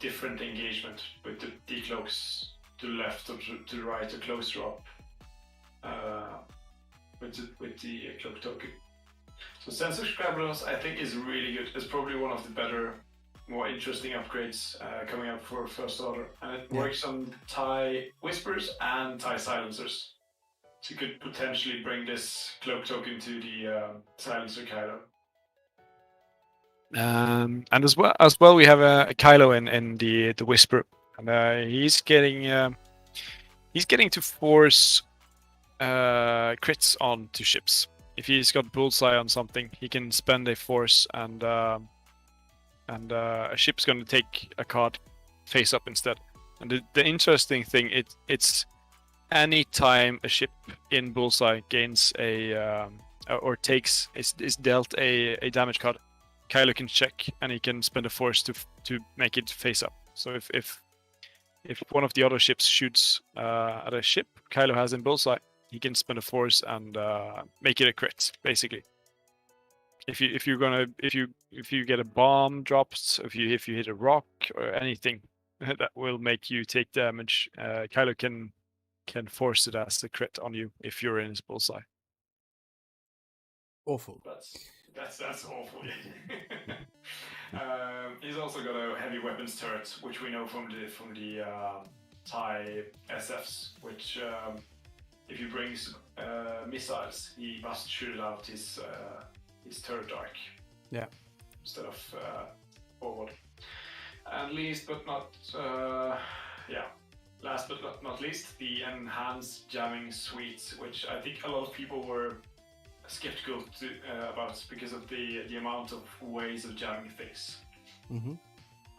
different engagement with the decloaks to the left or to the right or closer up with the cloak token. So sensor scramblers I think is really good. It's probably one of the better, more interesting upgrades coming up for first order, and it works on TIE whispers and TIE silencers. So you could potentially bring this cloak token to the silencer Kylo. And as well, we have a Kylo in the whisper, and he's getting to force crits onto ships. If he's got bullseye on something, he can spend a force, and a ship's going to take a card face up instead. And the interesting thing, it's any time a ship in bullseye gains or takes is dealt a damage card, Kylo can check, and he can spend a force to make it face up. So if one of the other ships shoots at a ship Kylo has in bullseye, he can spend a force and make it a crit, basically. If you get a bomb dropped, if you hit a rock or anything that will make you take damage, Kylo can force it as a crit on you if you're in his bullseye. Awful. That's awful. He's also got a heavy weapons turret, which we know from the TIE SFs, which if he brings missiles, he must shoot it out his turret arc. Yeah. Instead of forward. And last but not least, the enhanced jamming suite, which I think a lot of people were skeptical about because of the amount of ways of jamming things. Mm-hmm.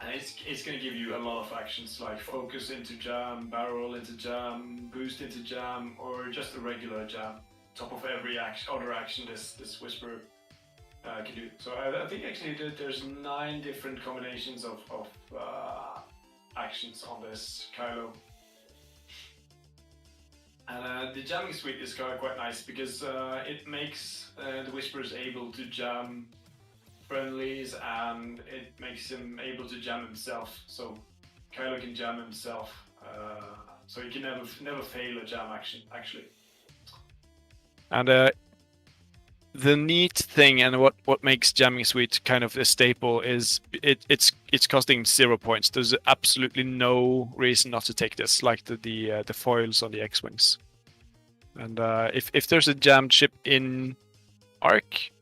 And it's going to give you a lot of actions like focus into jam, barrel into jam, boost into jam, or just a regular jam. Top of every other action this whisper can do. So I think actually there's 9 different combinations of actions on this Kylo. And the jamming suite is quite nice because it makes the whispers able to jam friendlies, and it makes him able to jam himself. So Kylo can jam himself, so he can never fail a jam action actually. And the neat thing, and what makes jamming suite kind of a staple, is it's costing 0 points. There's absolutely no reason not to take this, like the foils on the X-wings. And if there's a jammed ship in arc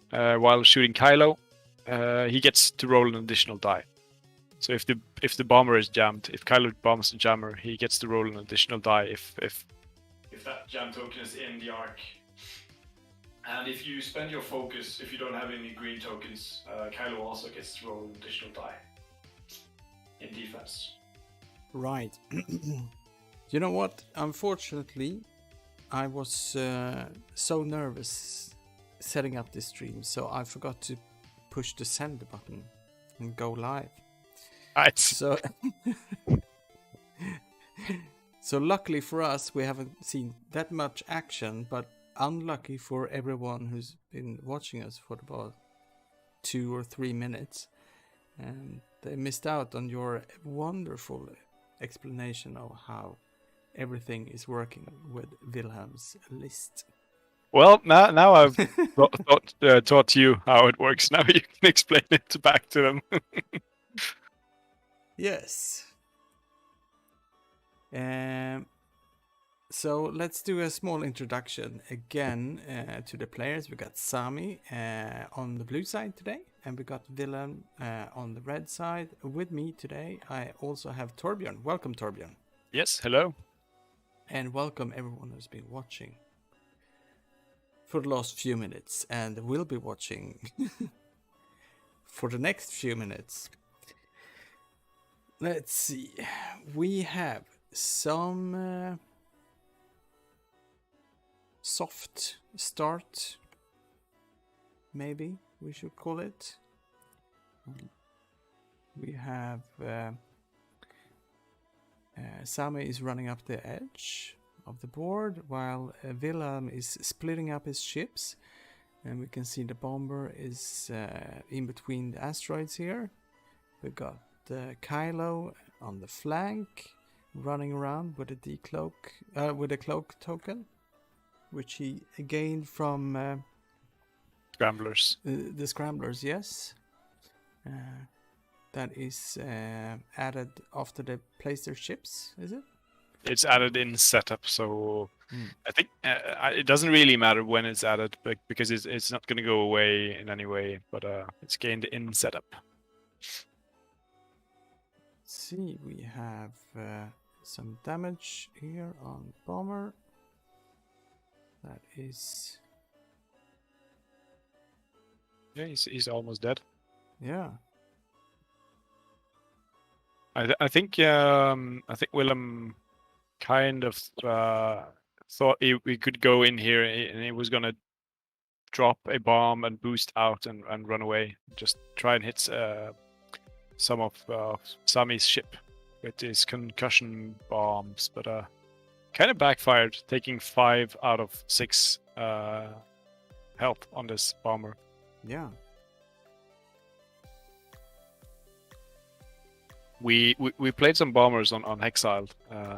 while shooting Kylo, he gets to roll an additional die. So if the bomber is jammed, if Kylo bombs the jammer, he gets to roll an additional die if that jam token is in the arc. And if you spend your focus, if you don't have any green tokens, Kylo also gets to roll an additional die in defense. Right. You know what? Unfortunately, I was so nervous setting up this stream, so I forgot to push the send button and go live. Right. So, so luckily for us, we haven't seen that much action, but unlucky for everyone who's been watching us for about 2 or 3 minutes, and they missed out on your wonderful explanation of how everything is working with Wilhelm's list. Well, now I've taught you how it works. Now you can explain it back to them. Yes. So let's do a small introduction again to the players. We got Sami on the blue side today, and we got Wilhelm on the red side. With me today, I also have Torbjørn. Welcome, Torbjørn. Yes, hello. And welcome everyone who's been watching for the last few minutes and will be watching for the next few minutes. Let's see. We have some soft start, maybe we should call it. We have Sami is running up the edge of the board while Wilhelm is splitting up his ships, and we can see the bomber is in between the asteroids here. We got Kylo on the flank, running around with a cloak token, which he gained from Scramblers. the scramblers. Yes, that is added after they place their ships. Is it? It's added in setup, so I think it doesn't really matter when it's added, because it's not going to go away in any way. But it's gained in setup. See, we have some damage here on bomber. That is, Yeah, he's almost dead. yeah. I think Wilhelm kind of thought we could go in here and he was gonna drop a bomb and boost out and run away. Just try and hit some of Sami's ship with his concussion bombs, but kind of backfired, taking 5 out of 6 health on this bomber. Yeah. We played some bombers on Hexiled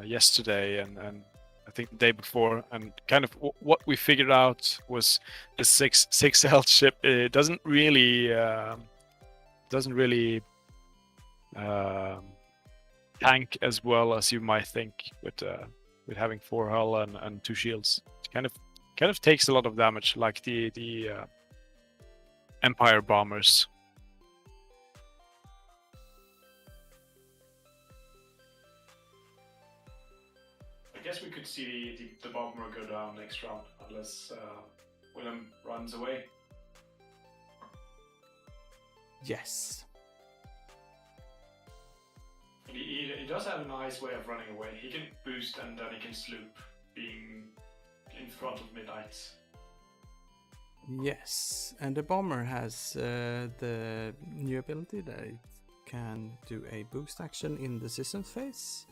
yesterday and I think the day before, and kind of what we figured out was the 6 health ship. It doesn't really tank as well as you might think with having 4 hull and 2 shields. It kind of takes a lot of damage, like the Empire bombers. I guess we could see the bomber go down next round, unless Wilhelm runs away. Yes. He does have a nice way of running away. He can boost and then he can sloop, being in front of midnight. Yes, and the bomber has the new ability that it can do a boost action in the systems phase.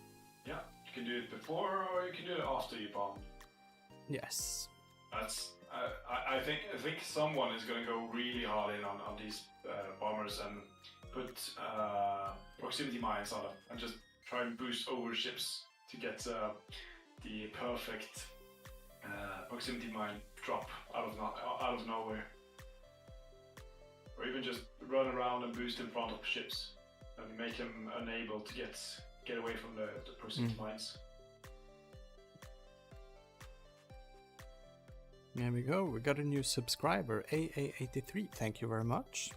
Yeah, you can do it before or you can do it after you bomb. Yes. That's I think someone is going to go really hard in on these bombers and put proximity mines on them and just try and boost over ships to get the perfect proximity mine drop out of nowhere, or even just run around and boost in front of ships and make them unable to get away from the proximity mines. There we go. We got a new subscriber, AA83. Thank you very much.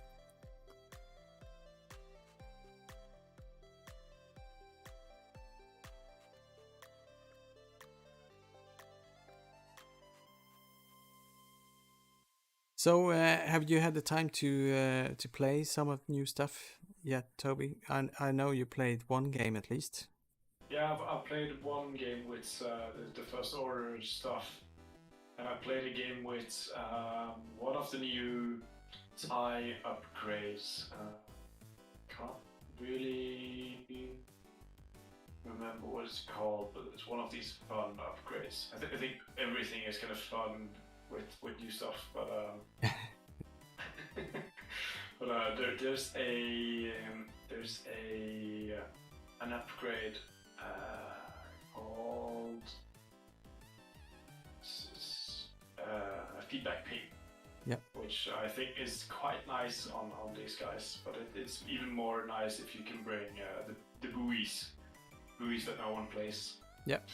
So, have you had the time to play some of the new stuff yet, Toby? I know you played one game at least. Yeah, I've played one game with the First Order stuff, and I played a game with one of the new TIE upgrades. Can't really remember what it's called, but it's one of these fun upgrades. I think everything is kind of fun with new stuff, but there's an upgrade called feedback ping. Yep. Which I think is quite nice on these guys, but it's even more nice if you can bring the buoys that no one plays. Yep.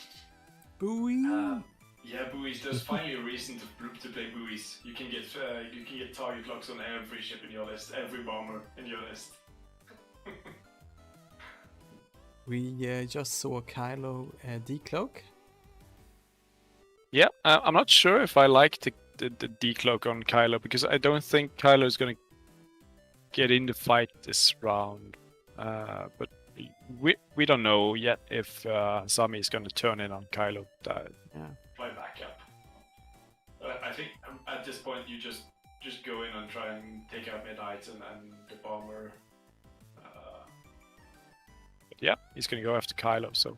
Buoy. Yeah, buoys. There's finally a reason to play buoys. You can get target locks on every ship in your list, every bomber in your list. We just saw Kylo decloak. Yeah, I'm not sure if I like the decloak on Kylo, because I don't think Kylo is going to get in the fight this round. But we don't know yet if Sami is going to turn in on Kylo. Yeah. Play backup. I think at this point you just go in and try and take out Midnight and the bomber. But yeah, he's going to go after Kylo. So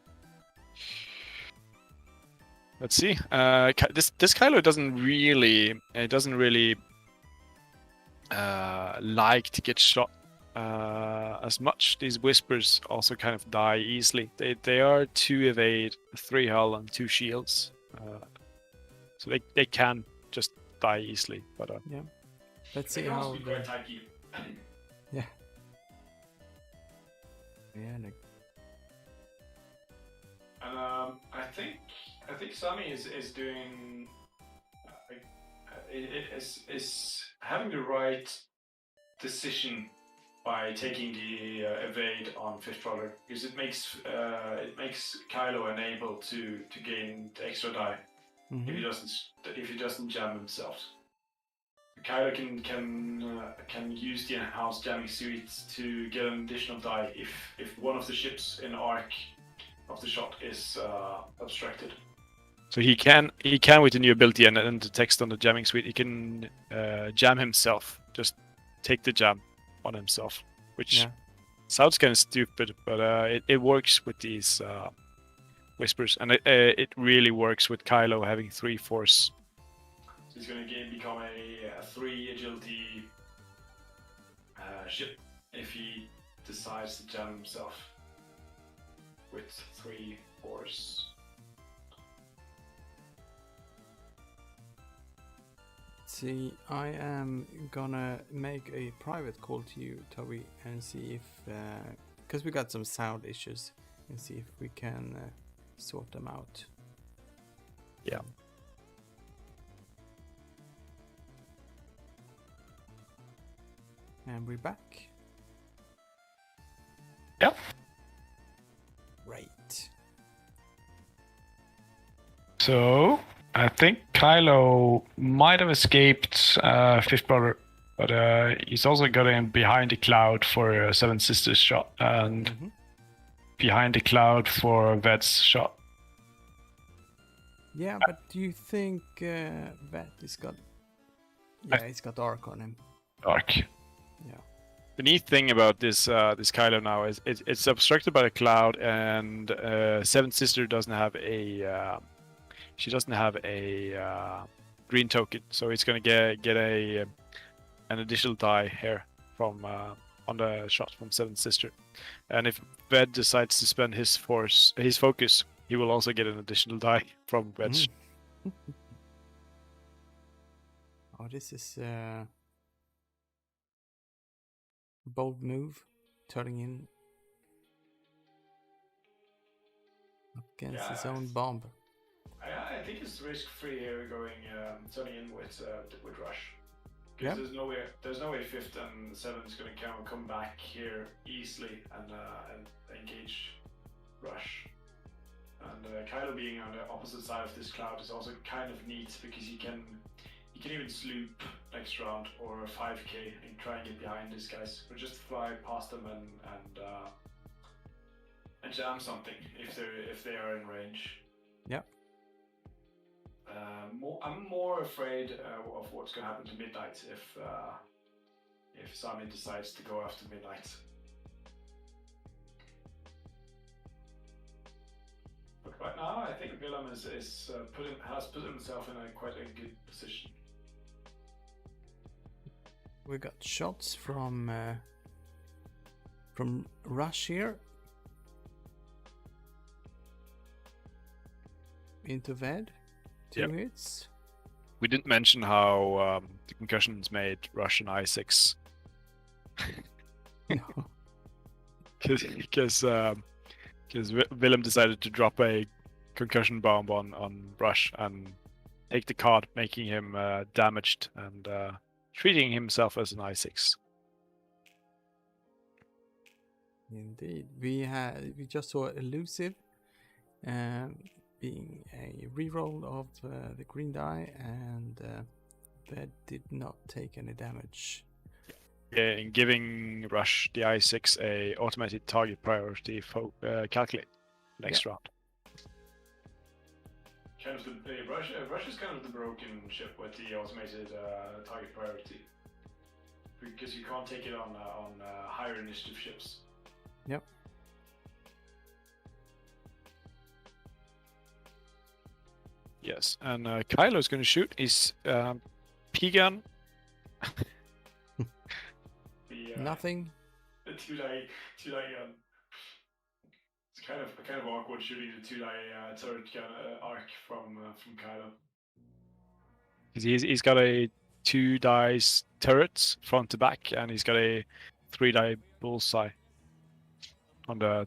let's see. This Kylo doesn't really like to get shot as much. These whispers also kind of die easily. They are 2 evade, 3 hull, and 2 shields. So they can just die easily. But Yeah. Let's see They can how. also be quite tanky. Yeah. Yeah. Like... And I think Sami is doing is having the right decision by taking the evade on fifth product, because it makes Kylo unable to gain the extra die if he doesn't jam himself. Kylo can use the enhanced jamming suite to get an additional die if one of the ships in arc of the shot is obstructed. So he can with the new ability and the text on the jamming suite, he can jam himself. Just take the jam on himself, which sounds kind of stupid, but it works with these whispers, and it really works with Kylo having 3 force. So he's going to become a 3 agility ship if he decides to jam himself with 3 force. See, I am gonna make a private call to you, Toby, and see if, because we got some sound issues, and see if we can sort them out. Yeah. And we're back. Yep. Right. So I think Kylo might have escaped Fifth Brother, but he's also got in behind the cloud for Seven Sisters shot, and behind the cloud for Ved's shot. Yeah, but do you think Vet has got... Yeah, he's got arc on him. Arc. Yeah. The neat thing about this this Kylo now is it's obstructed by the cloud, and Seventh Sister doesn't have a she doesn't have a green token, so it's gonna get an additional die here from on the shot from Seventh Sister, and if Ved decides to spend his focus, he will also get an additional die from Ved's. Oh, this is bold move, turning in up against his own bomb. I think it's risk-free here, going turning in with rush. Yeah. Because there's no way fifth and seventh is going to come back here easily and engage rush. And Kylo being on the opposite side of this cloud is also kind of neat, because he can even sloop next round or 5k and try and get behind these guys, or just fly past them and jam something if they are in range. Yep. I'm more afraid of what's going to happen to Midnight if Sami decides to go after Midnight. But right now, I think Wilhelm has put himself in quite a good position. We got shots from Rush here into Ved. 2 hits. We didn't mention how the concussions made Rush and I6. No. Because Wilhelm decided to drop a concussion bomb on Rush and take the card, making him damaged and treating himself as an I6. Indeed, we just saw Elusive being a reroll of the green die, and that did not take any damage. Yeah, and giving Rush the I6 a automated target priority calculate next round. Kind of Rush is kind of the broken ship with the automated target priority, because you can't take it on higher initiative ships. Yep. Yes, and Kylo is going to shoot his P-gun. Nothing. the two-die gun. It's kind of awkward shooting the two-die turret gun arc from Kylo. He's got a 2 dice turrets front to back, and he's got a 3 die bullseye on the.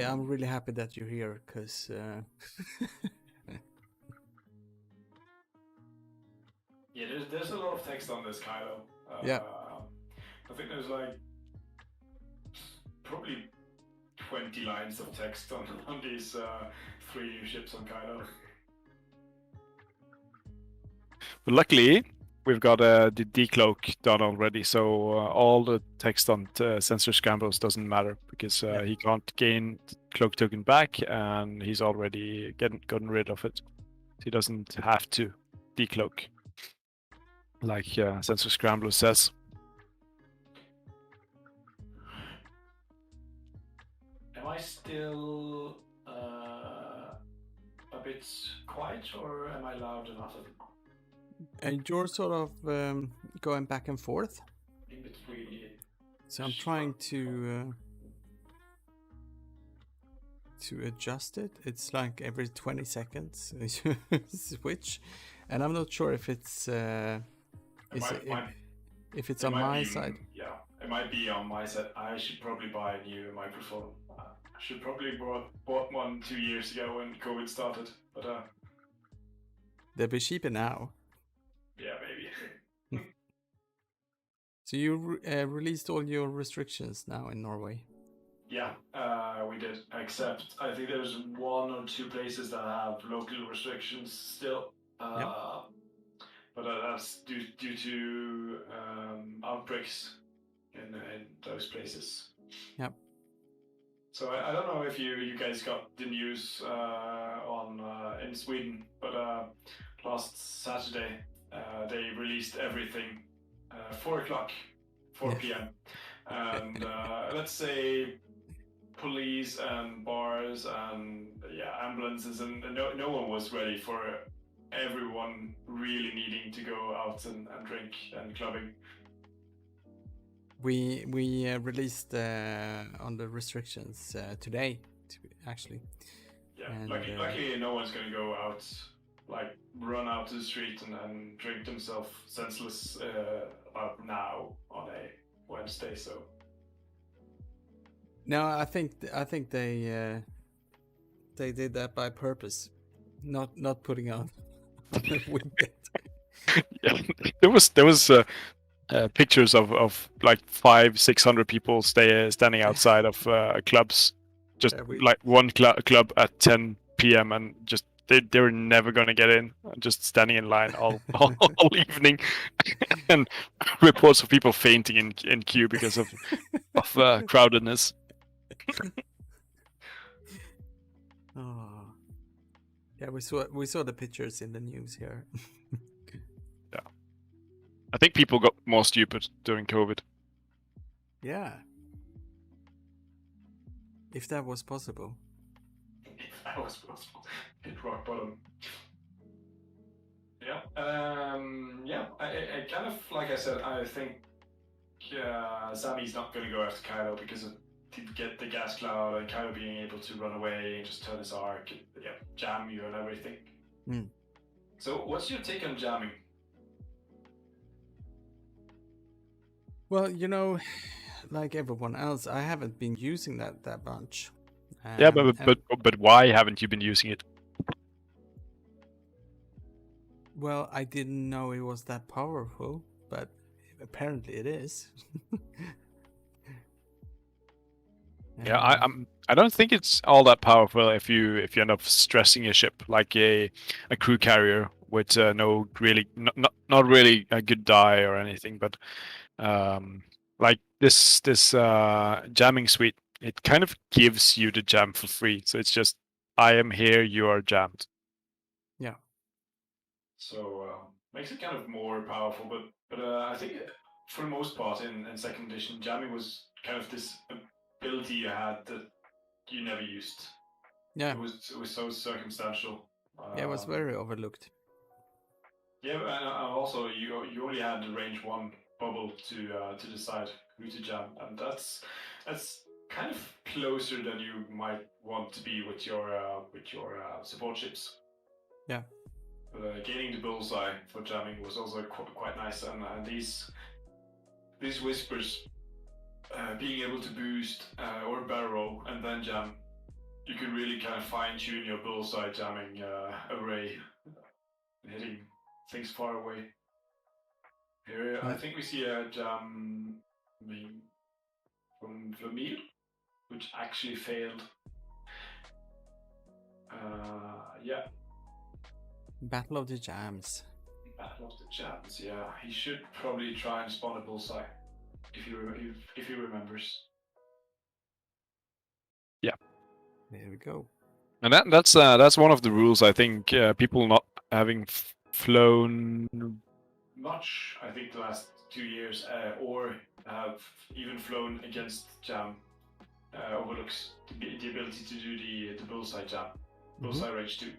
I'm really happy that you're here, because yeah, there's a lot of text on this, Kylo. Yeah. I think there's like probably 20 lines of text on these 3 new ships on Kylo. But luckily, we've got the decloak done already, so all the text on sensor scrambles doesn't matter, because he can't gain cloak token back, and he's already gotten rid of it. So he doesn't have to decloak, like sensor scrambler says. Am I still a bit quiet, or am I loud enough? and you're sort of going back and forth. In between. So I'm trying to adjust it. It's like every 20 seconds you switch, and I'm not sure if it's if it's on my side. Yeah, it might be on my side. I should probably buy a new microphone. I should probably bought one 2 years ago when COVID started, but They'll be cheaper now. yeah, maybe. So you released all your restrictions now in Norway. Yeah, we did. Except I think there's 1 or 2 places that have local restrictions still. But that's due to outbreaks in those places. Yep. So I don't know if you guys got the news in Sweden, but last Saturday they released everything 4 p.m. And let's say police and bars and ambulances and no one was ready for everyone really needing to go out and drink and clubbing. We released on the restrictions today, actually. Yeah, and, luckily no one's gonna go out, like run out to the street and drink themselves senseless about now on a Wednesday. So No, I think they did that by purpose, not putting on the weekend. Yeah, there was pictures of like 500-600 people standing outside of clubs, just like one club at 10 p.m. and just they were never gonna get in, just standing in line all evening, and reports of people fainting in queue because of crowdedness. Oh, yeah, we saw the pictures in the news here. Yeah, I think people got more stupid during COVID. Yeah, if that was possible. if that was possible, hit rock bottom. Yeah, I kind of, like I said, I think Sami's not going to go after Kylo because to get the gas cloud and Kylo being able to run away and just turn his arc, jam you and everything. Mm. So, what's your take on jamming? Well, like everyone else, I haven't been using that much. Yeah, but why haven't you been using it? Well, I didn't know it was that powerful, but apparently it is. Yeah, I don't think it's all that powerful if you end up stressing a ship like a crew carrier with no really not really a good die or anything, but like this jamming suite, it kind of gives you the jam for free. So it's just, I am here, you are jammed. Yeah. So makes it kind of more powerful, but I think for the most part in second edition, jamming was kind of this ability you had that you never used. Yeah. It was so circumstantial. Yeah, it was very overlooked. Yeah, and also you only had the range 1 bubble to decide who to jam, and that's kind of closer than you might want to be with your support ships. Yeah. But gaining the bullseye for jamming was also quite nice, and these whispers, being able to boost or barrel roll and then jam, you can really kind of fine tune your bullseye jamming array, hitting things far away. Here, I think we see a jam from Vermeer, which actually failed. Yeah. Battle of the Jams. Battle of the Jams, yeah. He should probably try and spawn a bullseye, if he remembers. Yeah. There we go. And that's one of the rules, I think. People not having flown much, I think, the last 2 years, or have even flown against jam, overlooks the ability to do the bullseye jam, bullseye range 2.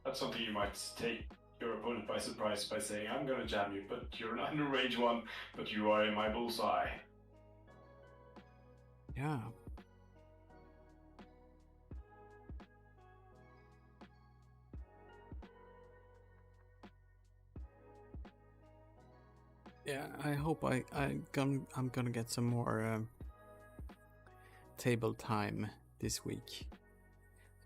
That's something you might take your opponent by surprise by saying, I'm gonna jam you, but you're not in range 1, but you are in my bullseye. Yeah. Yeah, I hope I'm gonna get some more table time this week,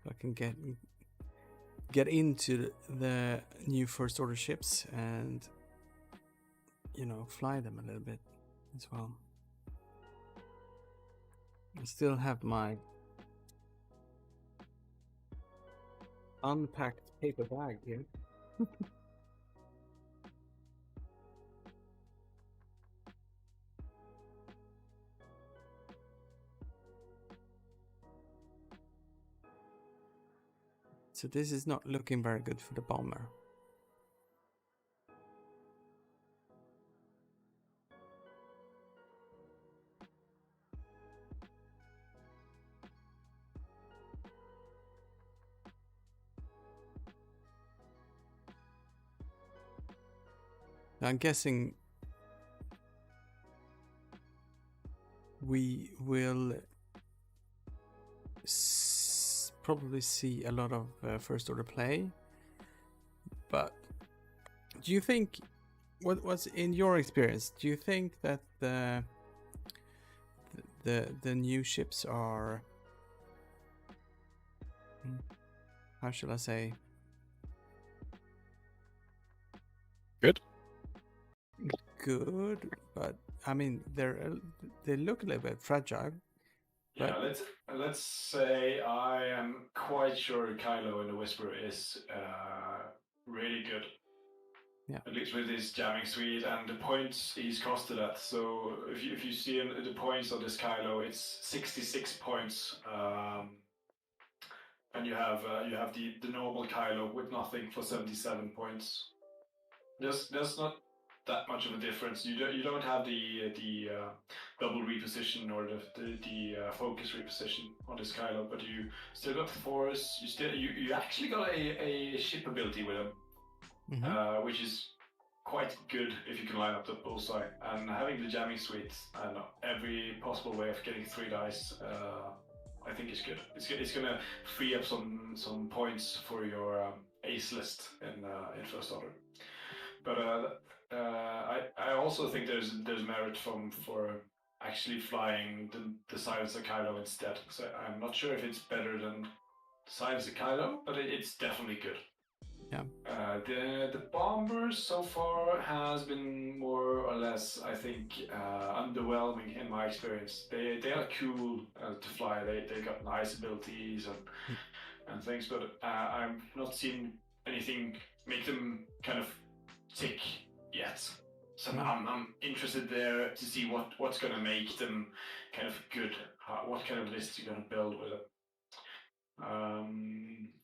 so I can get into the new first order ships and fly them a little bit as well. I still have my unpacked paper bag here. So this is not looking very good for the bomber. I'm guessing we will probably see a lot of first order play, but do you think what's in your experience? Do you think that the new ships are, how should I say, good, but I mean they look a little bit fragile. Yeah, let's say I am quite sure Kylo in the Whisper is really good. Yeah. At least with his jamming suite and the points he's costed at. So if you see the points of this Kylo, it's 66 points. And you have the normal Kylo with nothing for 77 points. There's not that much of a difference. You don't have the double reposition or the focus reposition on this Kylo, but you still got the force. You actually got a ship ability with him, which is quite good if you can line up the bullseye. And having the jamming suite and every possible way of getting 3 dice, I think is good. It's gonna free up some points for your ace list in First Order. But I also think there's merit for actually flying the Silencer Kylo instead. So I'm not sure if it's better than Silencer Kylo, but it's definitely good. Yeah. The bombers so far has been more or less, I think, underwhelming in my experience. They are cool to fly. They got nice abilities and things, but I've not seen anything make them kind of tick yet. So I'm interested there to see what's going to make them kind of good. What kind of list you're going to build with it.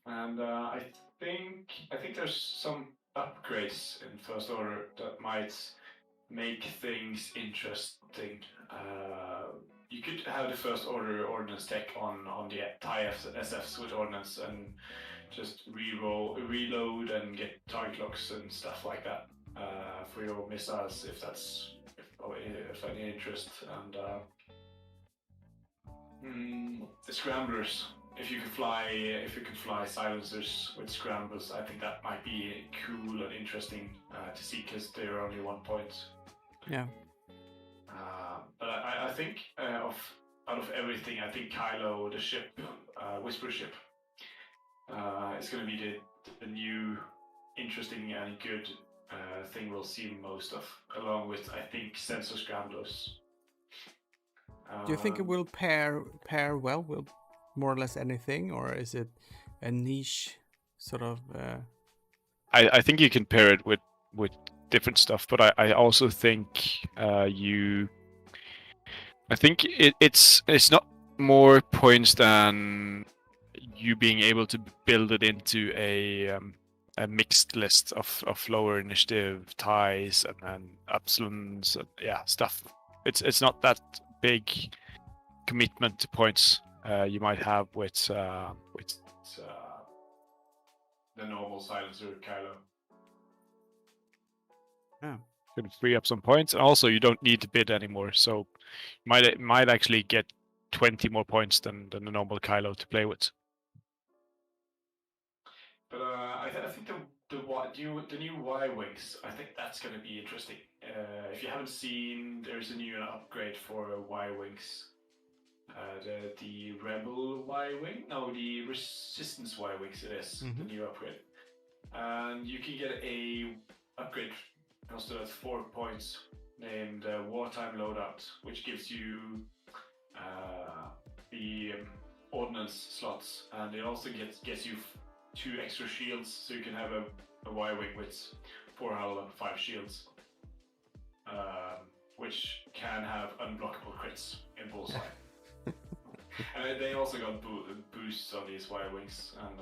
And I think there's some upgrades in First Order that might make things interesting. You could have the First Order ordnance tech on the TIE SFs with ordnance and just reload and get target locks and stuff like that for your missiles if any interest. And the scramblers. If you can fly silencers with scramblers, I think that might be cool and interesting to see because they're only 1 point. Yeah. But I think out of everything, I think Kylo, the ship, Whisper ship, is going to be the new interesting and good thing we'll see most of, along with I think sensor scramblers. Do you think it will pair well with more or less anything, or is it a niche sort of? I think you can pair it with different stuff, but I also think I think it's not more points than you being able to build it into a mixed list of lower initiative ties and upsilons and stuff. It's not that big commitment to points you might have with the normal silencer Kylo. Yeah. Could free up some points, and also you don't need to bid anymore, so you might actually get 20 more points than the normal Kylo to play with. But I think the new Y-Wings, I think that's going to be interesting. If you haven't seen, there's a new upgrade for Y-Wings. The Rebel Y-Wing? No, the Resistance Y-Wings it is, the new upgrade. And you can get a upgrade also at 4 points named Wartime Loadout, which gives you the ordnance slots, and it also gets you 2 extra shields, so you can have a Y-Wing with 4 hull and 5 shields, which can have unblockable crits in bullseye. And they also got boosts on these Y-Wings, and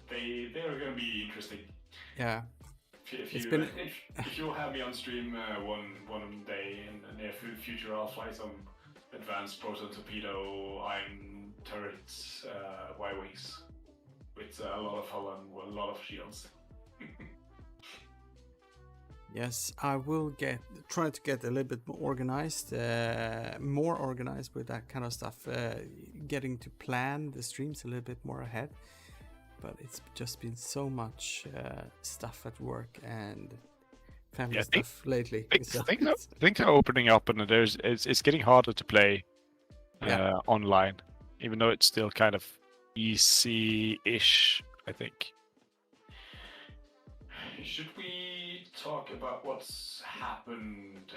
they are going to be interesting. Yeah. If you'll have me on stream one day in the near future, I'll fly some advanced proton torpedo iron turrets Y-Wings with a lot of hull and a lot of shields. Yes, I will try to get a little bit more organized with that kind of stuff. Getting to plan the streams a little bit more ahead, but it's just been so much stuff at work and family Yeah, stuff lately. So things are opening up, and it's getting harder to play online, even though it's still kind of easy-ish, I think. Should we talk about what's happened?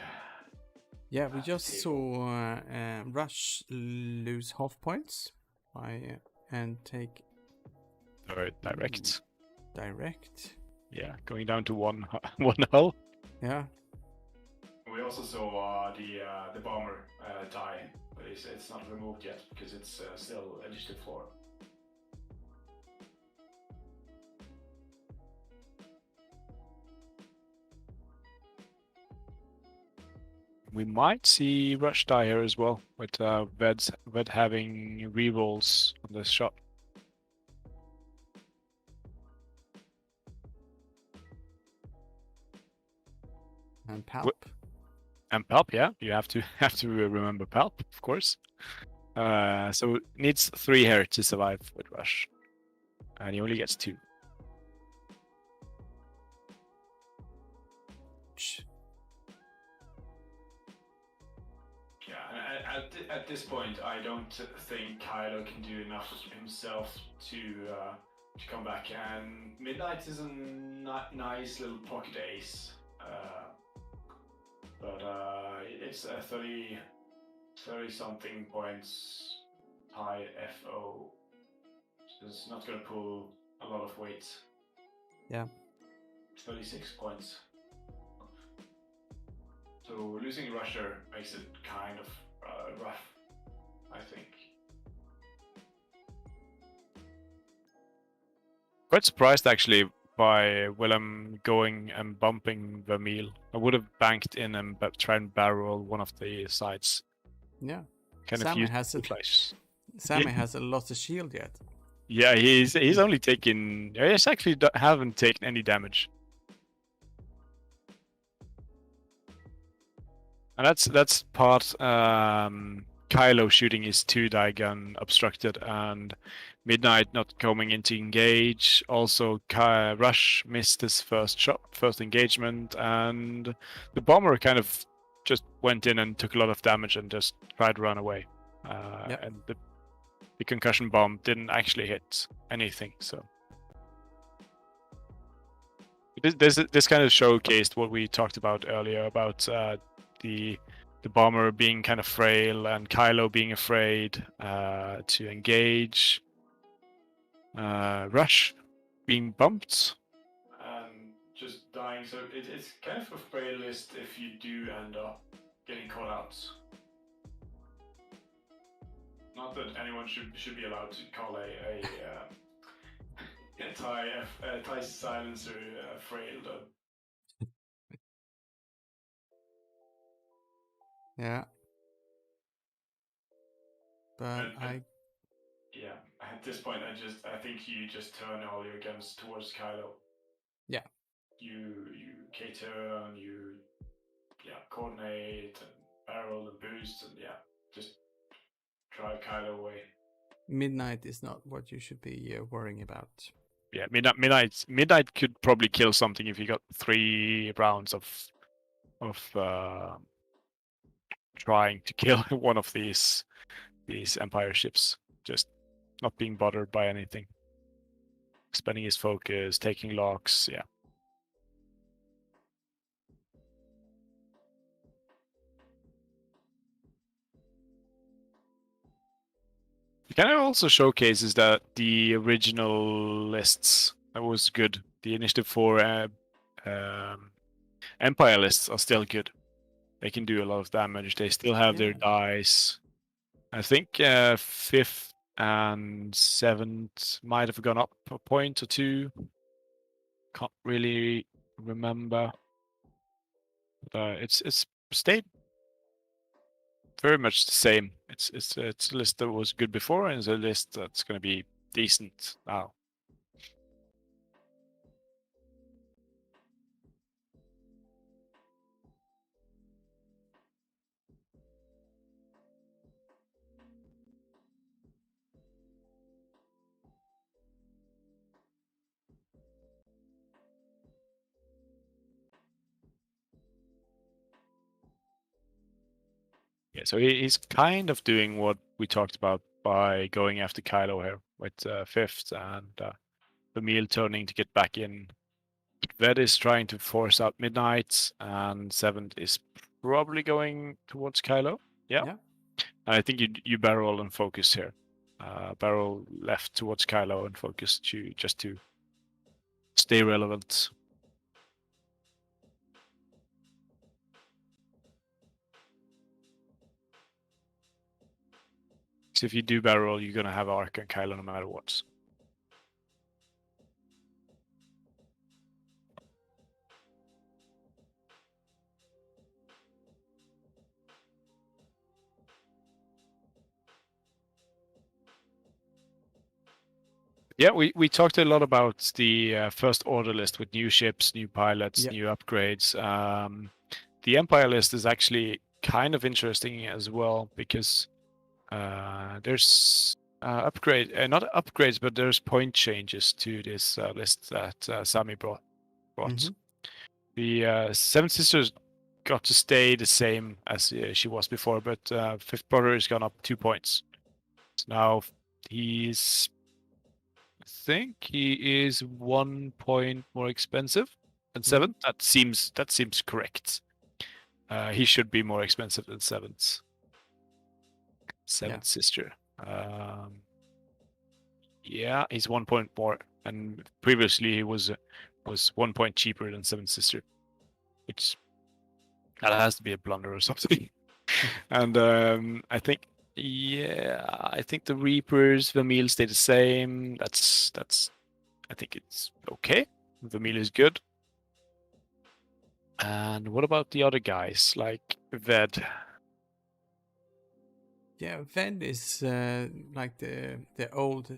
yeah, we just saw Rush lose half points and take Direct. direct. Yeah, going down to one hull. Yeah. We also saw the bomber die, but it's not removed yet because it's still initiative 4. We might see Rush die here as well, with Ved having rerolls on this shot. And Palp. And Palp, yeah, you have to remember Palp, of course. So needs 3 here to survive with Rush, and he only gets 2. Yeah, at this point, I don't think Kylo can do enough himself to come back. And Midnight is a nice little pocket ace, but it's a 30 something points high FO. So it's not going to pull a lot of weight. Yeah. 36 points. So losing Rusher makes it kind of rough, I think. Quite surprised actually by Wilhelm going and bumping Vermeil. I would have banked in and tried and barrel one of the sides. Yeah. Kind Sami of has flash. Sami has a lot of shield yet. Yeah, he's only taken. He's actually haven't taken any damage. And that's part Kylo shooting his 2-die gun obstructed, and Midnight not coming into engage. Also, Rush missed his first engagement, and the bomber kind of just went in and took a lot of damage and just tried to run away. And the concussion bomb didn't actually hit anything. So this kind of showcased what we talked about earlier about the bomber being kind of frail and Kylo being afraid to engage. Rush being bumped. And just dying, so it's kind of a frail list if you do end up getting caught out. Not that anyone should be allowed to call a TIE silencer frail, though. Yeah. But yeah, at this point, I think you just turn all your guns towards Kylo. Yeah. You K-turn, you coordinate and barrel and boost, and just drive Kylo away. Midnight is not what you should be worrying about. Yeah, Midnight could probably kill something if you got 3 rounds of trying to kill one of these Empire ships, just not being bothered by anything, spending his focus, taking locks. Yeah. It kind of also showcases that the original lists that was good. The Initiative 4 Empire lists are still good. They can do a lot of damage. They still have their dice. I think 5th and 7th might have gone up a point or 2. Can't really remember. It's stayed very much the same. It's a list that was good before, and it's a list that's going to be decent now. Yeah, so he's kind of doing what we talked about by going after Kylo here with 5th and Emil turning to get back in. Ved is trying to force out Midnight, and 7th is probably going towards Kylo. Yeah. Yeah. And I think you barrel and focus here. Barrel left towards Kylo and focus just to stay relevant. So if you do barrel, you're gonna have Arc and Kylo no matter what. Yeah, we talked a lot about the First Order list with new ships, new pilots, new upgrades. The Empire list is actually kind of interesting as well because there's not upgrades, but there's point changes to this list that Sami brought. Mm-hmm. The Seven Sisters got to stay the same as she was before, but Fifth Brother has gone up 2 points. So now he's, I think he is 1 point more expensive than 7th. That seems correct. He should be more expensive than 7th. Seventh sister. Yeah, he's 1 point more, and previously he was 1 point cheaper than 7th sister, which that has to be a blunder or something. And I think the Reapers, Vermeil stay the same. That's I think it's okay. Vermeil is good. And what about the other guys like Ved? Yeah, Ved is like the old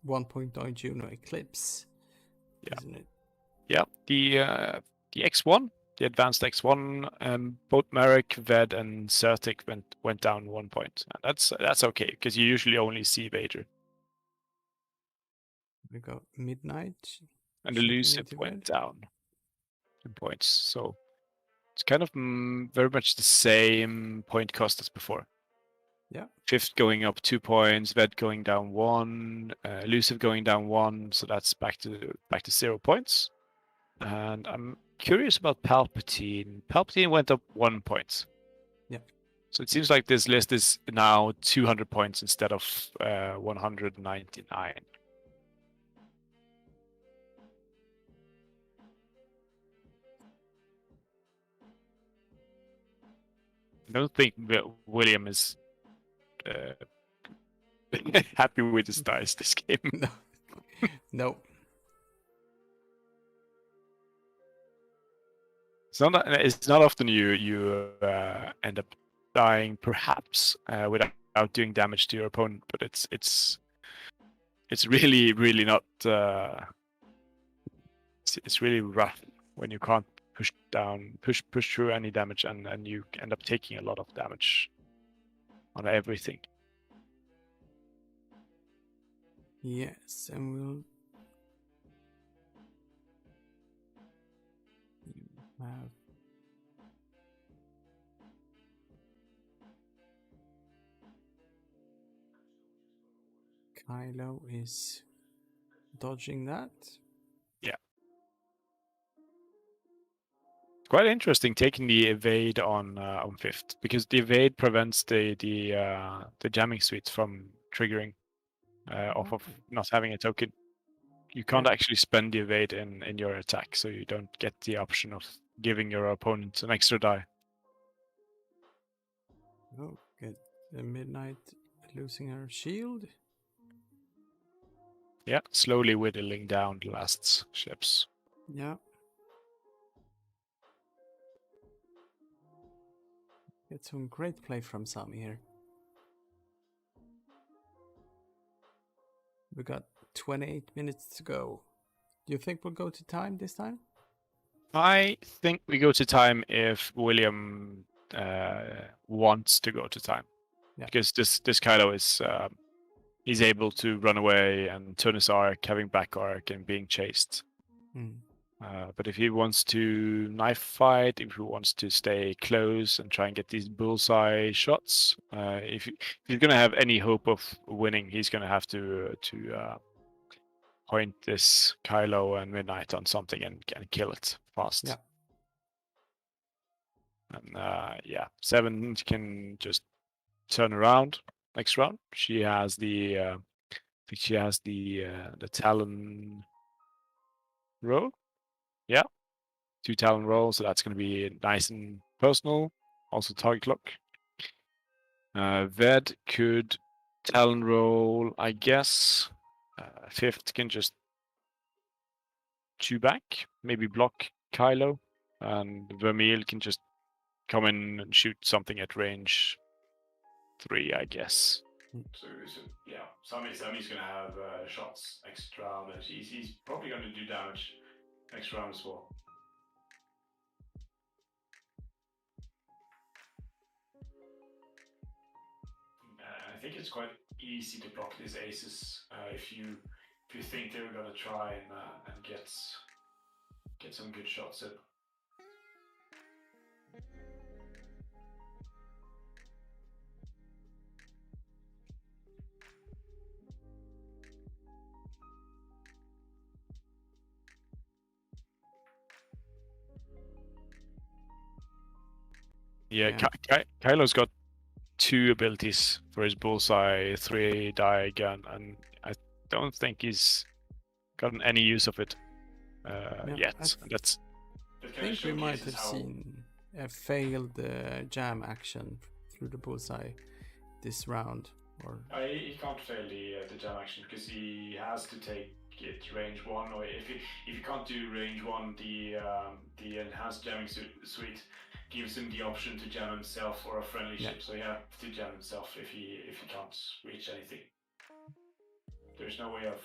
1.0 Juno Eclipse, isn't it? Yeah, the X1, the advanced X1, both Merrick, Ved, and Certic went down 1 point. And that's okay because you usually only see Vader. We got Midnight, and Elusive went down in points. So it's kind of very much the same point cost as before. Yeah. 5th going up 2 points, Ved going down 1, Elusive going down 1, so that's back to 0 points. And I'm curious about Palpatine. Palpatine went up 1 point. Yeah. So it seems like this list is now 200 points instead of 199. I don't think William is happy with his dice this game. No. No. It's not often you end up dying, perhaps, without doing damage to your opponent, but it's really not. It's really rough when you can't push through any damage, and you end up taking a lot of damage on everything. Yes, and we'll have Kylo is dodging that. Yeah. Quite interesting taking the evade on 5th, because the evade prevents the jamming suites from triggering off of not having a token. You can't actually spend the evade in your attack, so you don't get the option of giving your opponent an extra die. Oh, get the Midnight losing her shield. Yeah, slowly whittling down the last ships. Yeah. Get some great play from Sami here. We got 28 minutes to go. Do you think we'll go to time this time? I think we go to time if William wants to go to time. Yeah. Because this Kylo is he's able to run away and turn his arc, having back arc and being chased. But if he wants to knife fight, if he wants to stay close and try and get these bullseye shots, if he's going to have any hope of winning, he's going to have to point this Kylo and Midnight on something and kill it fast. Yeah. And yeah, 7 can just turn around next round. She has the I think she has the Talon roll. Yeah, 2 Talon rolls, so that's going to be nice and personal. Also target lock. Ved could Talon roll, I guess. 5th can just chew back, maybe block Kylo, and Vermeil can just come in and shoot something at range 3, I guess. So yeah, Sami's gonna have shots next round, and he's probably gonna do damage next round as well. I think it's quite easy to block these aces if you think they're gonna try and get some good shots in. Yeah, Kylo's got 2 abilities for his bullseye 3-die gun, and I don't think he's gotten any use of it yet. I think we might have seen a failed jam action through the bullseye this round. Or he can't fail the jam action because he has to take it range 1, or if you can't do range 1, the enhanced jamming suite gives him the option to jam himself or a friendly ship, so he has to jam himself if he can't reach anything. There's no way of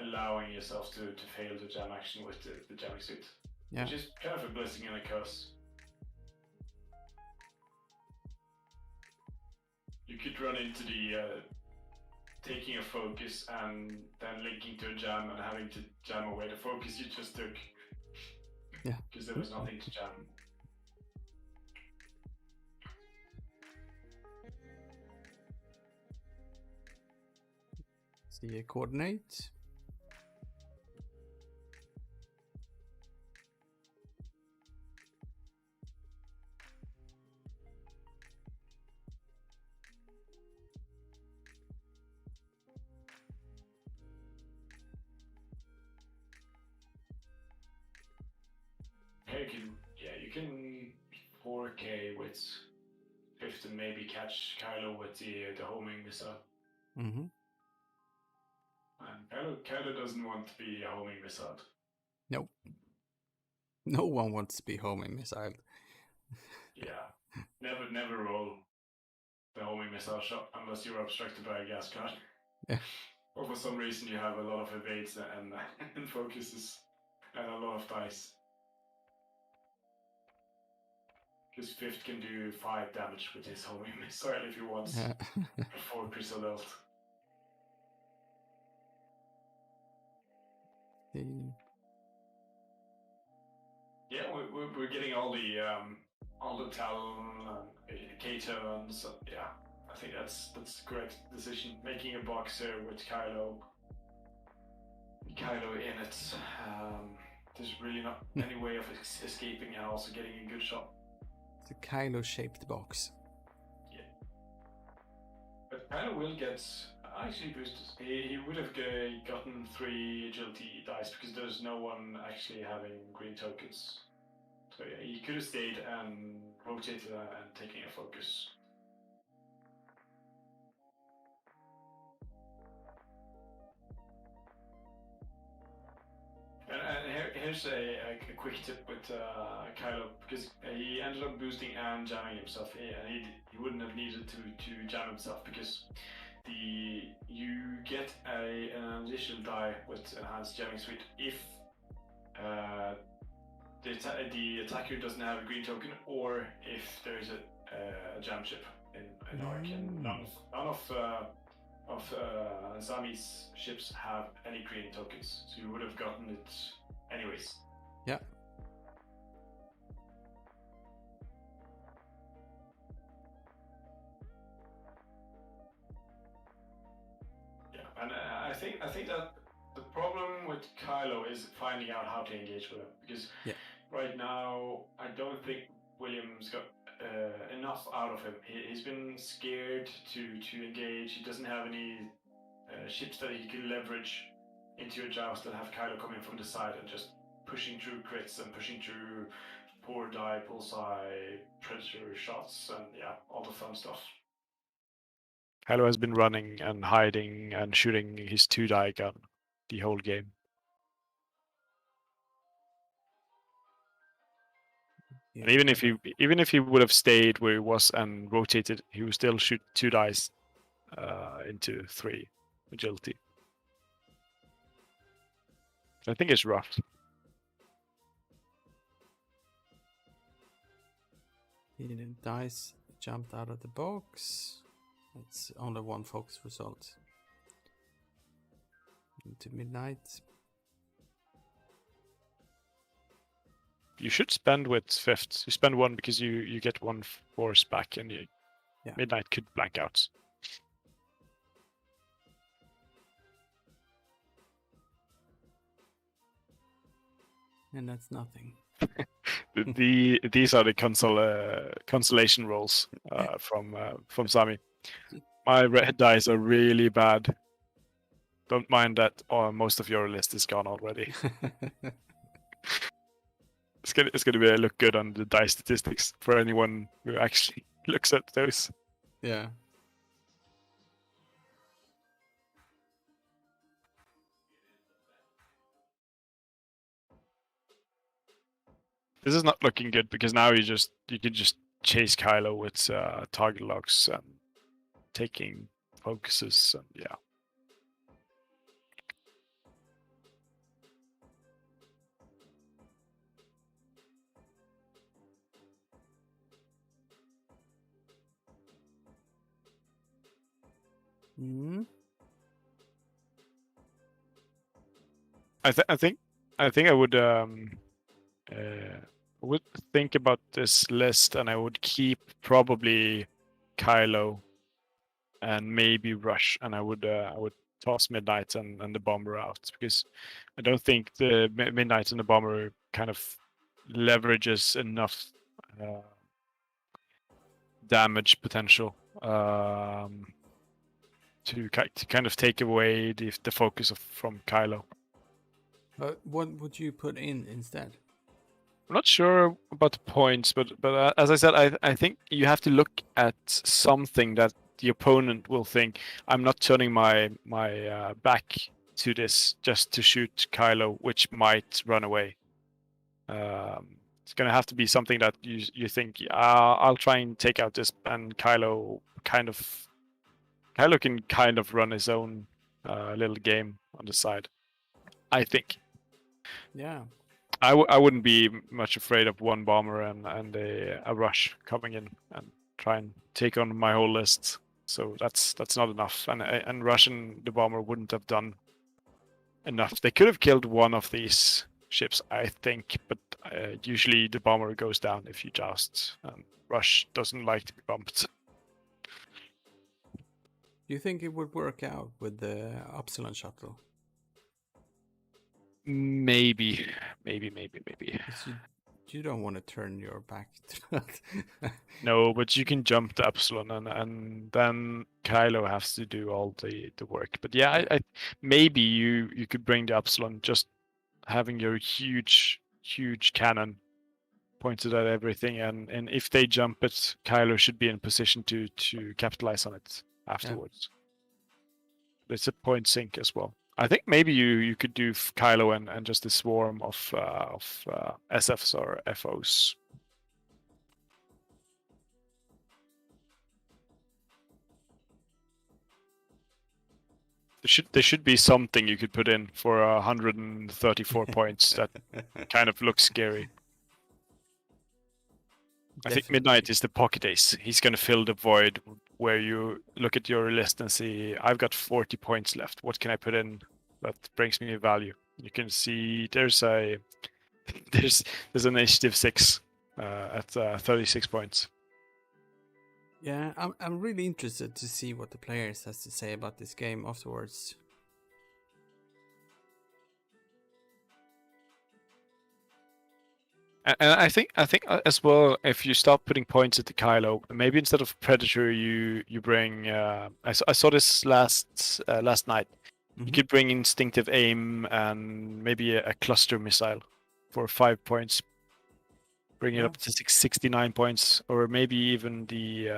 allowing yourself to fail the jam action with the jamming suit, which is kind of a blessing and a curse. You could run into the taking a focus and then linking to a jam and having to jam away the focus you just took. Yeah. Because there was nothing to jam. See a coordinate. You can 4K with 5th and maybe catch Kylo with the homing missile. Mm-hmm. And Kylo doesn't want to be a homing missile. Nope. No one wants to be homing missile. Yeah. Never roll the homing missile shot unless you're obstructed by a gas cloud. Yeah. Or for some reason you have a lot of evades and focuses and a lot of dice. Because 5th can do 5 damage with his homing missile if he wants before Crystal Belt. Yeah, we're getting all the Talon K-turns. Yeah, I think that's the correct decision. Making a box here with Kylo in it. There's really not any way of escaping and also getting a good shot. It's a Kylo-shaped box. Yeah. But Kylo will get actually boosted. He would have gotten 3 agility dice because there's no one actually having green tokens. So yeah, he could have stayed and rotated and taken a focus. And here's a quick tip with Kylo, because he ended up boosting and jamming himself, and he wouldn't have needed to jam himself because you get an additional die with enhanced jamming suite if the attacker doesn't have a green token, or if there is a jam chip in Arc, and none of Sami's ships have any green tokens, so you would have gotten it anyways. Yeah. Yeah, and I think that the problem with Kylo is finding out how to engage with him, because right now I don't think William's got enough out of him. He's been scared to engage. He doesn't have any ships that he can leverage into a joust and have Kylo come in from the side and just pushing through crits and pushing through poor die, bullseye, predator shots, and all the fun stuff. Kylo has been running and hiding and shooting his 2-die gun the whole game. Yeah. And even if he would have stayed where he was and rotated, he would still shoot 2 dice into 3 agility. I think it's rough. The dice jumped out of the box. It's only one focus result. Into midnight. You should spend with 5th. You spend 1 because you get 1 force back, and midnight could blank out. And that's nothing. These are the consolation rolls from Sami. My red dice are really bad. Don't mind that most of your list is gone already. It's gonna be look good on the dice statistics for anyone who actually looks at those. Yeah. This is not looking good because now you can just chase Kylo with target locks and taking focuses and Mm-hmm. I think I would think about this list, and I would keep probably Kylo and maybe Rush, and I would toss Midnight and the Bomber out, because I don't think the Midnight and the Bomber kind of leverages enough damage potential to kind of take away the focus from Kylo. But what would you put in instead? I'm not sure about the points, but as I said, I think you have to look at something that the opponent will think, I'm not turning my back to this just to shoot Kylo, which might run away. It's gonna have to be something that you think, I'll try and take out this, and Kylo can kind of run his own little game on the side, I think. Yeah. I wouldn't be much afraid of 1 bomber and a rush coming in and try and take on my whole list. So that's not enough. And rushing the bomber wouldn't have done enough. They could have killed 1 of these ships, I think, but usually the bomber goes down if you joust. Rush doesn't like to be bumped. Do you think it would work out with the Upsilon shuttle? Maybe. You don't want to turn your back to that. No, but you can jump the Epsilon, and then Kylo has to do all the work. But yeah, I maybe you could bring the Epsilon, just having your huge cannon pointed at everything, and if they jump it, Kylo should be in position to capitalize on it afterwards. Yeah. It's a point sink as well. I think maybe you could do Kylo and just a swarm of SFs or FOs. There should be something you could put in for 134 points that kind of looks scary. Definitely. I think Midnight is the pocket ace. He's going to fill the void where you look at your list and see, I've got 40 points left. What can I put in that brings me value? You can see there's a there's an initiative 6 at 36 points. Yeah, I'm really interested to see what the players has to say about this game afterwards. And I think as well, if you start putting points at the Kylo, maybe instead of Predator, you bring. I saw this last night. You could bring instinctive aim and maybe a cluster missile for 5 points. Bring it up to 69 points, or maybe even the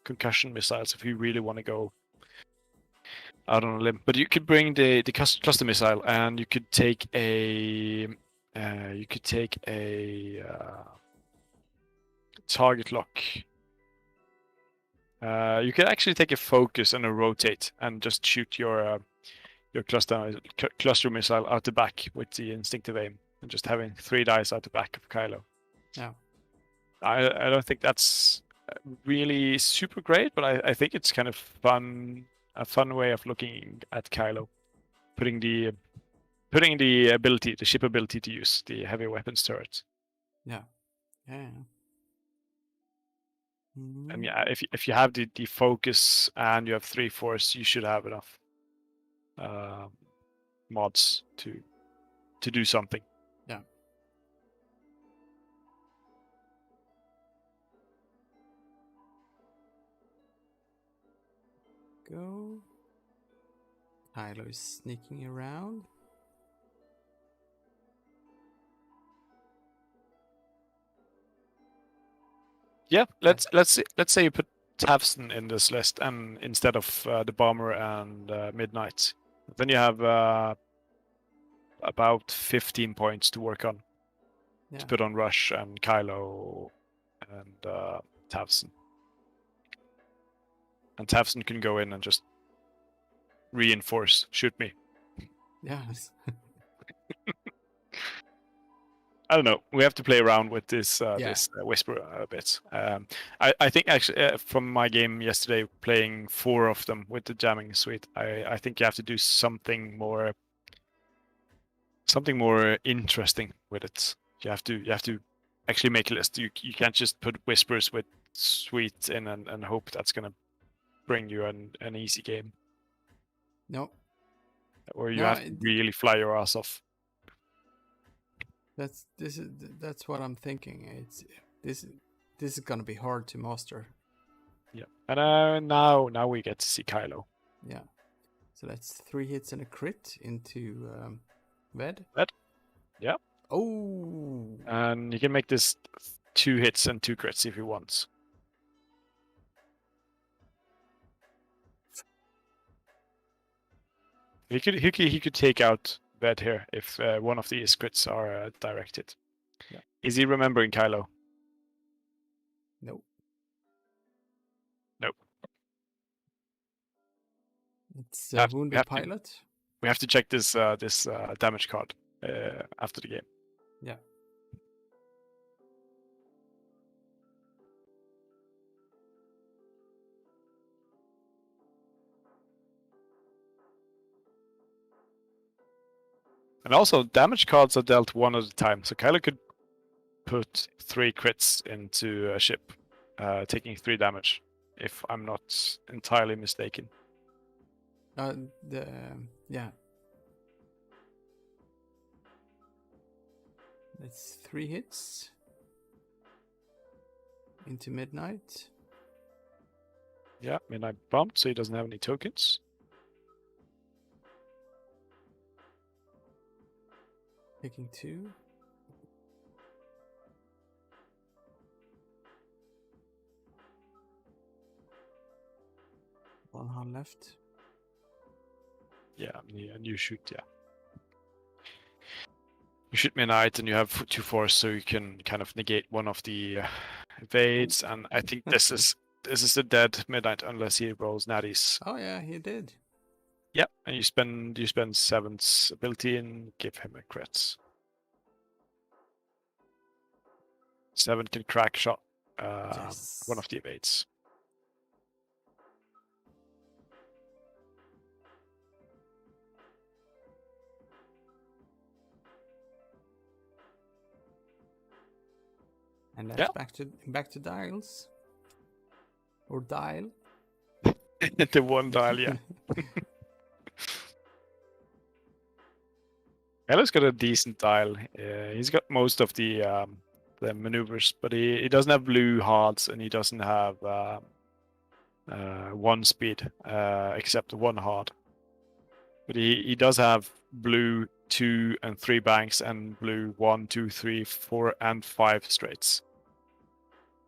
concussion missiles if you really want to go out on a limb. But you could bring the cluster missile, and you could take a target lock. You could actually take a focus and a rotate, and just shoot your cluster missile out the back with the instinctive aim, and just having 3 dice out the back of Kylo. Yeah. I don't think that's really super great, but I think it's kind of fun, a fun way of looking at Kylo, putting the ability, the ship ability to use the heavy weapons turret. Yeah. And yeah, if you have the focus and you have 3 force, you should have enough mods to do something. Yeah. Go. Kylo is sneaking around. Yeah, let's say you put Tavson in this list, and instead of the bomber and Midnight, then you have about 15 points to work on. To put on Rush and Kylo and Tavson. And Tavson can go in and just reinforce, shoot me. Yes. I don't know. We have to play around with this whisper a bit. I think actually from my game yesterday, playing 4 of them with the jamming suite, I think you have to do something more interesting with it. You have to actually make a list. You can't just put whispers with suite in and hope that's gonna bring you an easy game. No. Or you have to really fly your ass off. That's what I'm thinking. This is gonna be hard to master. Yeah, and now we get to see Kylo. Yeah, so that's 3 hits and a crit into Ved. Yeah. Oh. And you can make this 2 hits and 2 crits if you want. He could take out Ved here if one of these crits are directed. Yeah. Is he remembering Kylo? Nope. It's a wounded pilot. We have to check this damage card after the game. Yeah. And also, damage cards are dealt 1 at a time, so Kylo could put 3 crits into a ship, taking 3 damage, if I'm not entirely mistaken. Yeah. That's 3 hits into Midnight. Yeah, Midnight bumped, so he doesn't have any tokens. Taking 2. One hand left. Yeah, and you shoot, yeah. You shoot Midnight and you have 2 force, so you can kind of negate one of the evades, and I think this is the dead Midnight unless he rolls natties. Oh yeah, he did. Yeah, and you spend 7's ability and give him a crit. 7 can crack shot one of the evades. And that's back to dials. Or dial. The one dial, yeah. Kylo's got a decent dial. He's got most of the maneuvers, but he doesn't have blue hards and he doesn't have one speed, except one hard. But he does have blue 2 and 3 banks and blue 1, 2, 3, 4, and 5 straights.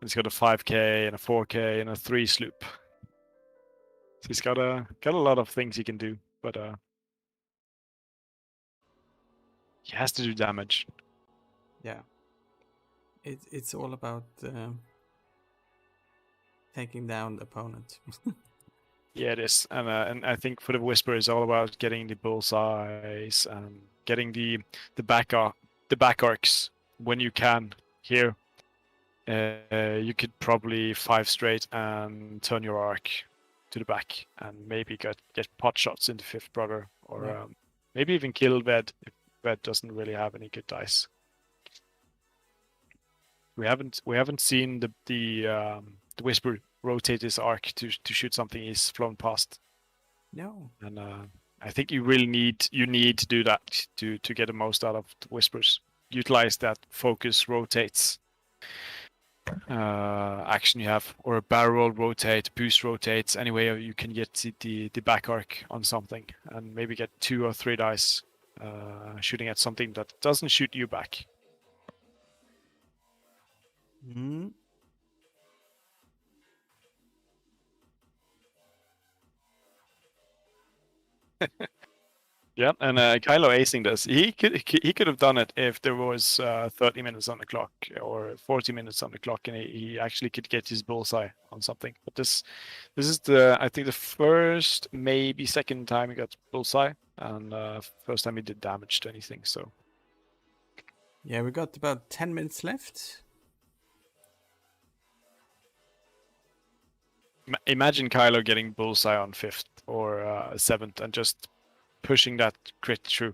And he's got a 5k and a 4k and a 3 sloop. So he's got a lot of things he can do, but he has to do damage. Yeah. It's all about taking down the opponent. Yeah, it is, and I think for the Whisper, it's all about getting the bullseyes and getting the back arcs when you can. Here, you could probably 5 straight and turn your arc to the back, and maybe get pot shots into 5th brother, or maybe even kill Ved if Ved doesn't really have any good dice. We haven't seen the Whisper rotate his arc to shoot something he's flown past. No. And I think you really need to do that to get the most out of the Whispers. Utilize that focus rotates action you have, or a barrel roll rotate, boost rotates, any way you can get the back arc on something, and maybe get 2 or 3 dice shooting at something that doesn't shoot you back. Mm. Yeah, and Kylo acing this. He could have done it if there was 30 minutes on the clock or 40 minutes on the clock, and he actually could get his bullseye on something. But this is I think the first, maybe second time he got bullseye, and first time he did damage to anything. So yeah, we got about 10 minutes left. Imagine Kylo getting bullseye on 5th or 7th and just pushing that crit through.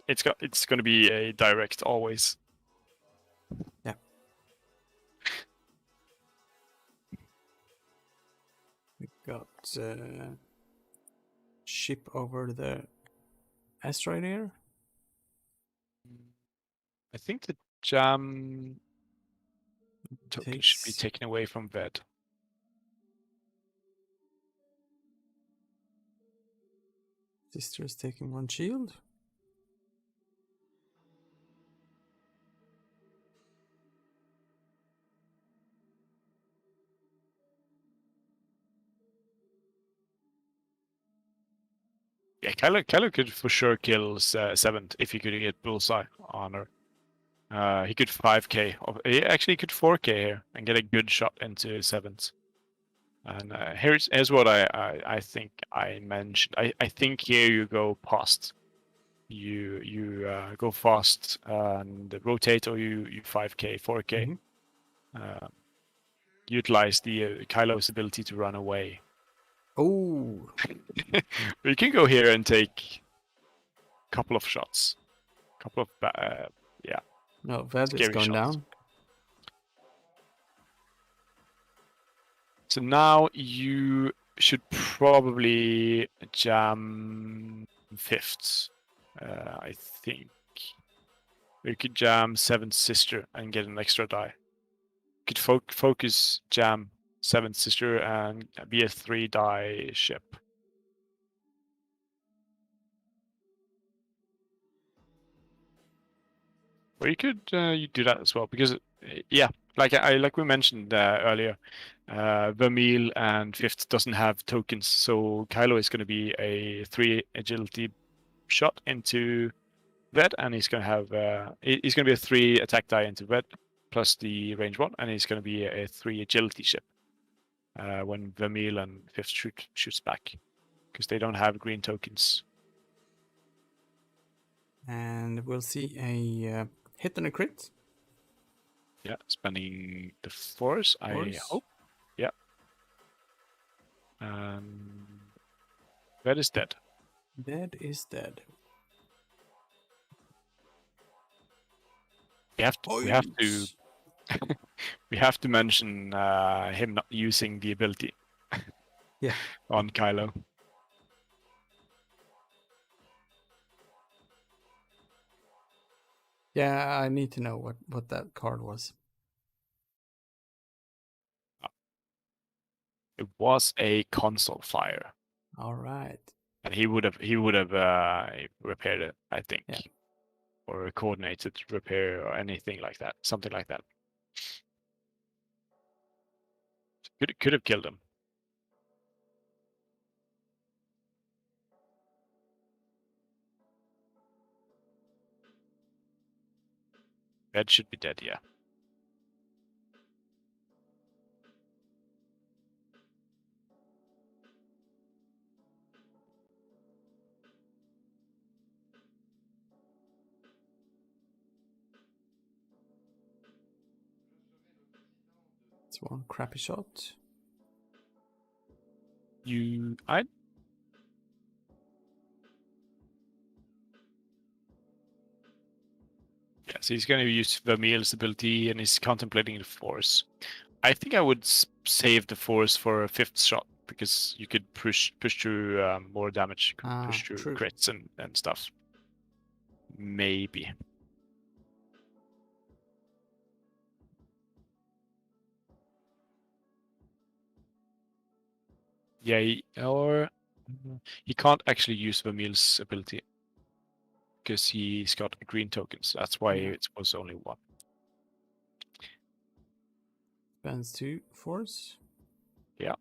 It's going to be a direct always. Yeah. We got ship over the asteroid here. I think the jam token should be taken away from Ved. Sister is taking 1 shield. Yeah, Kylo could for sure kill 7th if he could get bullseye on her. He could 5k. He actually could 4k here and get a good shot into 7th. And here's what I think I mentioned. I think here you go past. You go fast and rotate, or you 5k, 4k. Mm-hmm. Utilize the Kylo's ability to run away. Oh, you can go here and take a couple of shots, couple of yeah. No, Ved is going down. So now you should probably jam 5th, I think. You could jam 7th sister and get an extra die. You could focus jam 7th sister and be a 3 die ship. Or you could you do that as well, because yeah, like we mentioned earlier, Vermeil and 5th doesn't have tokens, so Kylo is going to be a 3 agility shot into Ved, and he's going to have he's going to be a 3 attack die into Ved plus the range 1, and he's going to be a 3 agility ship when Vermeil and 5th shoots back, because they don't have green tokens. And we'll see a hit and a crit. Yeah, spending the force, I hope. Yeah. Ved is dead. Ved is dead. We have to We have to mention him not using the ability. Yeah. On Kylo. Yeah, I need to know what that card was. It was a console flyer. All right. And he would have repaired it, I think. Yeah. Or a coordinated repair or anything like that. Something like that. Could have killed him. Red should be dead, yeah. It's one crappy shot. I Yeah, so he's going to use Vermeil's ability and he's contemplating the Force. I think I would save the Force for a 5th shot because you could push through more damage, push through True. crits and stuff. Maybe. Yeah, he can't actually use Vermeil's ability because he's got green tokens. That's why it was only 1. Spends 2 force. Yeah.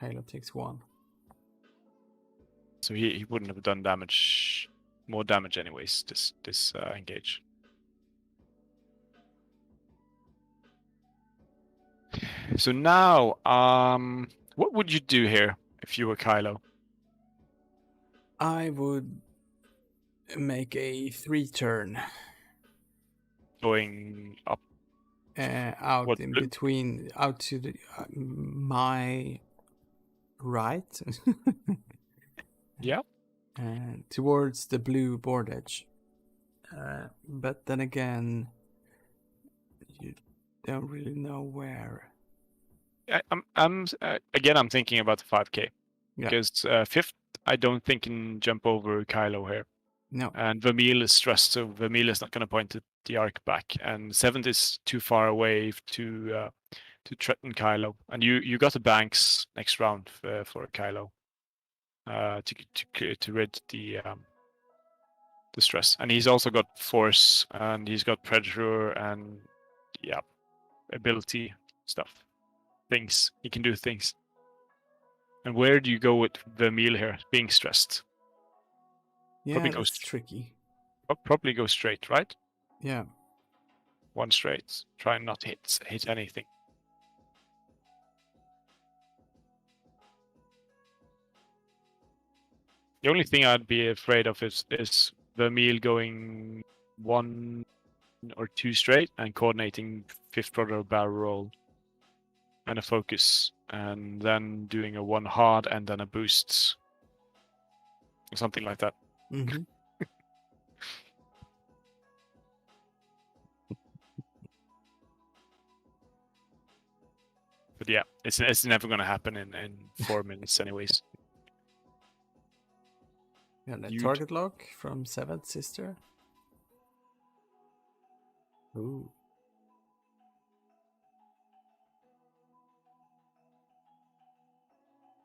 Halo takes 1. So he wouldn't have done more damage anyways. This engage. So now, what would you do here if you were Kylo? I would make a 3-turn. Going up. Out in between, out to the my right. Yeah. Towards the blue board edge. But then again, you don't really know where. I'm thinking about the 5K because 5th I don't think can jump over Kylo here. No. And Vermeil is stressed, so Vermeil is not going to point the arc back. And 7th is too far away to threaten Kylo. And you got the banks next round for Kylo to rid the stress. And he's also got Force and he's got Predator and ability stuff. Things. He can do things. And where do you go with Vermeil here, being stressed? Yeah, probably that's tricky. Probably go straight, right? Yeah. 1 straight. Try and not hit anything. The only thing I'd be afraid of is Vermeil going 1 or 2 straight and coordinating 5th brother barrel roll and a focus, and then doing a 1 hard and then a boost. Or something like that. Mm-hmm. But yeah, it's never going to happen in 4 minutes anyways. And a target lock from 7th sister. Ooh.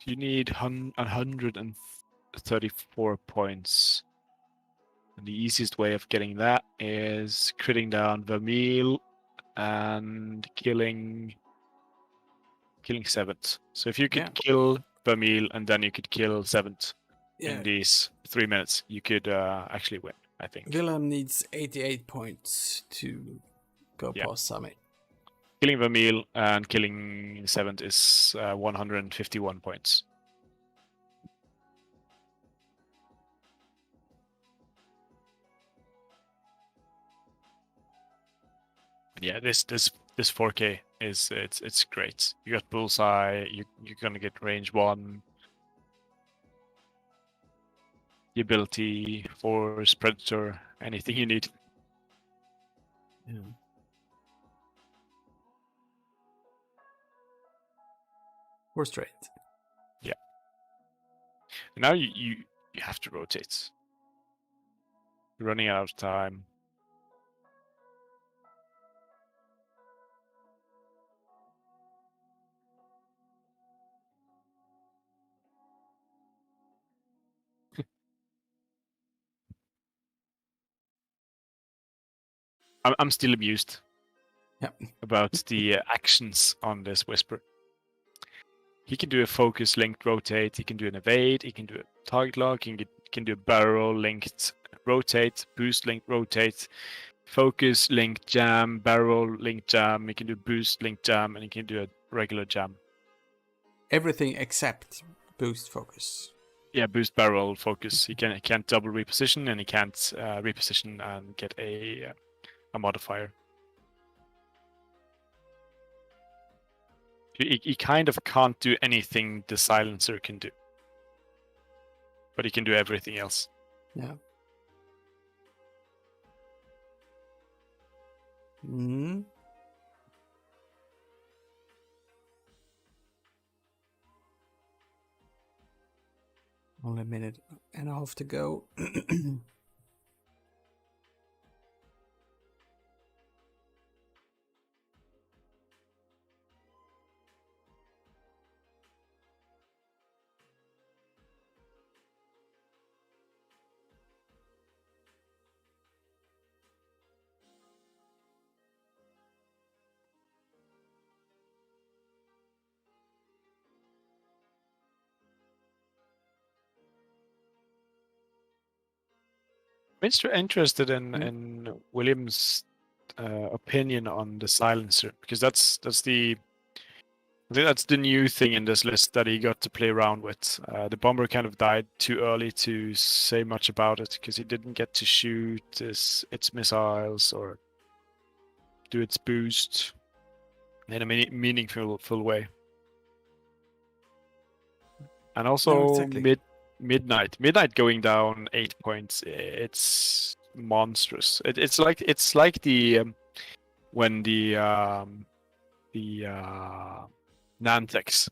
You need 134 points. And the easiest way of getting that is critting down Vermeil and killing 7th. So if you could kill Vermeil and then you could kill 7th in these 3 minutes, you could actually win, I think. Wilhelm needs 88 points to go past Sami. Killing Vermeil and killing 7th is 151 points. Yeah, this 4K is it's great. You got bullseye. You're gonna get range 1. The ability, Force, Predator, anything you need. Yeah. Or straight. Now you have to rotate. You're running out of time. I'm still amused. Yep. About the actions on this Whisper. He can do a focus linked rotate, he can do an evade, he can do a target lock, he can do a barrel linked rotate, boost linked rotate, focus linked jam, barrel linked jam, he can do boost linked jam, and he can do a regular jam. Everything except boost focus. Yeah, boost barrel focus. He can't double reposition, and he can't reposition and get a modifier. He kind of can't do anything the silencer can do, but he can do everything else. Yeah. Hmm. Only a minute and a half to go. I'm interested in William's opinion on the silencer, because that's the I think that's the new thing in this list that he got to play around with. The bomber kind of died too early to say much about it, because he didn't get to shoot its missiles or do its boost in a meaningful way. And also No, exactly. Midnight going down 8 points. It's monstrous. It's like the when the Nantex,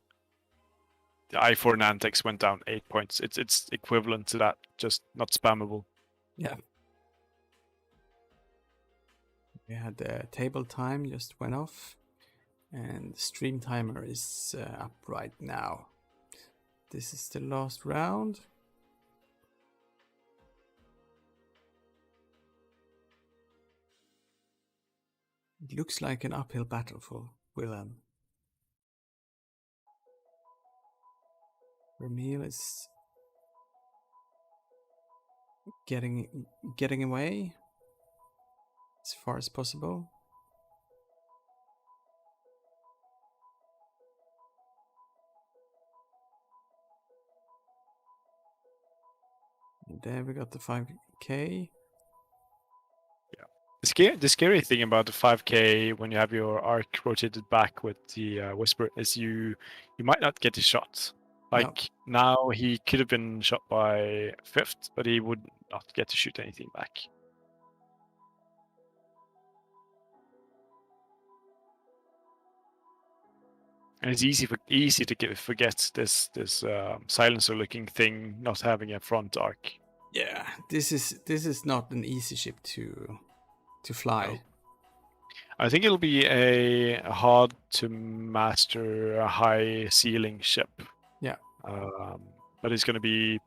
the I4 Nantex went down 8 points. It's equivalent to that, just not spammable. Yeah. We had the table time just went off, and stream timer is up right now. This is the last round. It looks like an uphill battle for Wilhelm. Vermeil is getting away as far as possible. And there we got the 5k. The scary thing about the 5k when you have your arc rotated back with the Whisper is you might not get a shot. Like now he could have been shot by 5th, but he would not get to shoot anything back. And it's easy to forget this silencer looking thing not having a front arc. Yeah, this is not an easy ship to fly. No. I think it'll be a hard to master a high ceiling ship. Yeah. But it's gonna be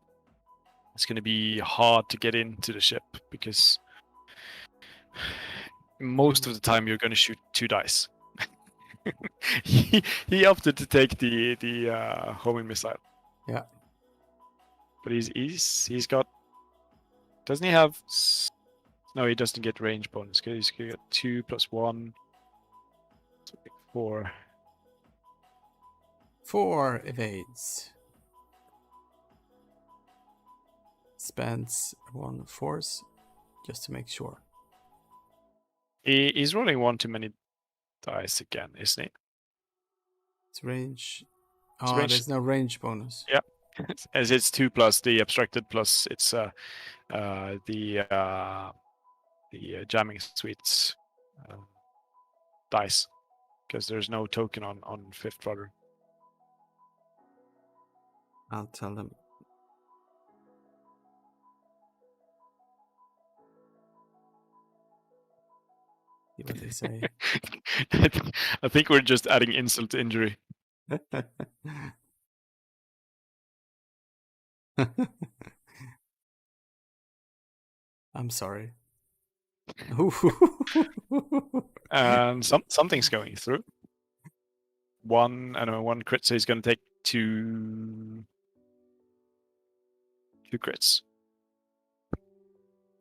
hard to get into the ship, because most of the time you're gonna shoot 2 dice. he opted to take the homing missile. Yeah. But he's got. Doesn't he have? No, he doesn't get range bonus. He's gonna get 2 + 1. 4. 4 evades. Spends 1 force just to make sure. He's rolling 1 too many dice again, isn't he? It's range. It's Oh, range. there's no range bonus. Yeah, as it's 2 plus the abstracted plus it's the jamming suites dice, because there's no token on 5th rudder. I'll tell them. See what they say. I think we're just adding insult to injury. I'm sorry. And something's going through. One crit, so he's going to take two crits.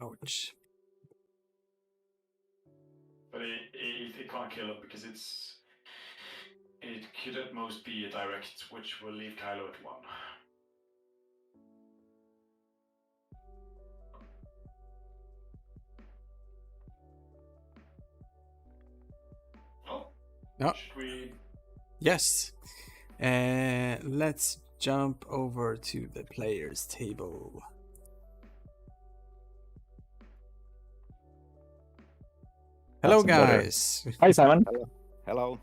Ouch. But it can't kill it because it could at most be a direct, which will leave Kylo at 1. Oh, No. should we? Yes. Let's jump over to the players' table. Hello, That's better. guys. Hi, Simon. Hello.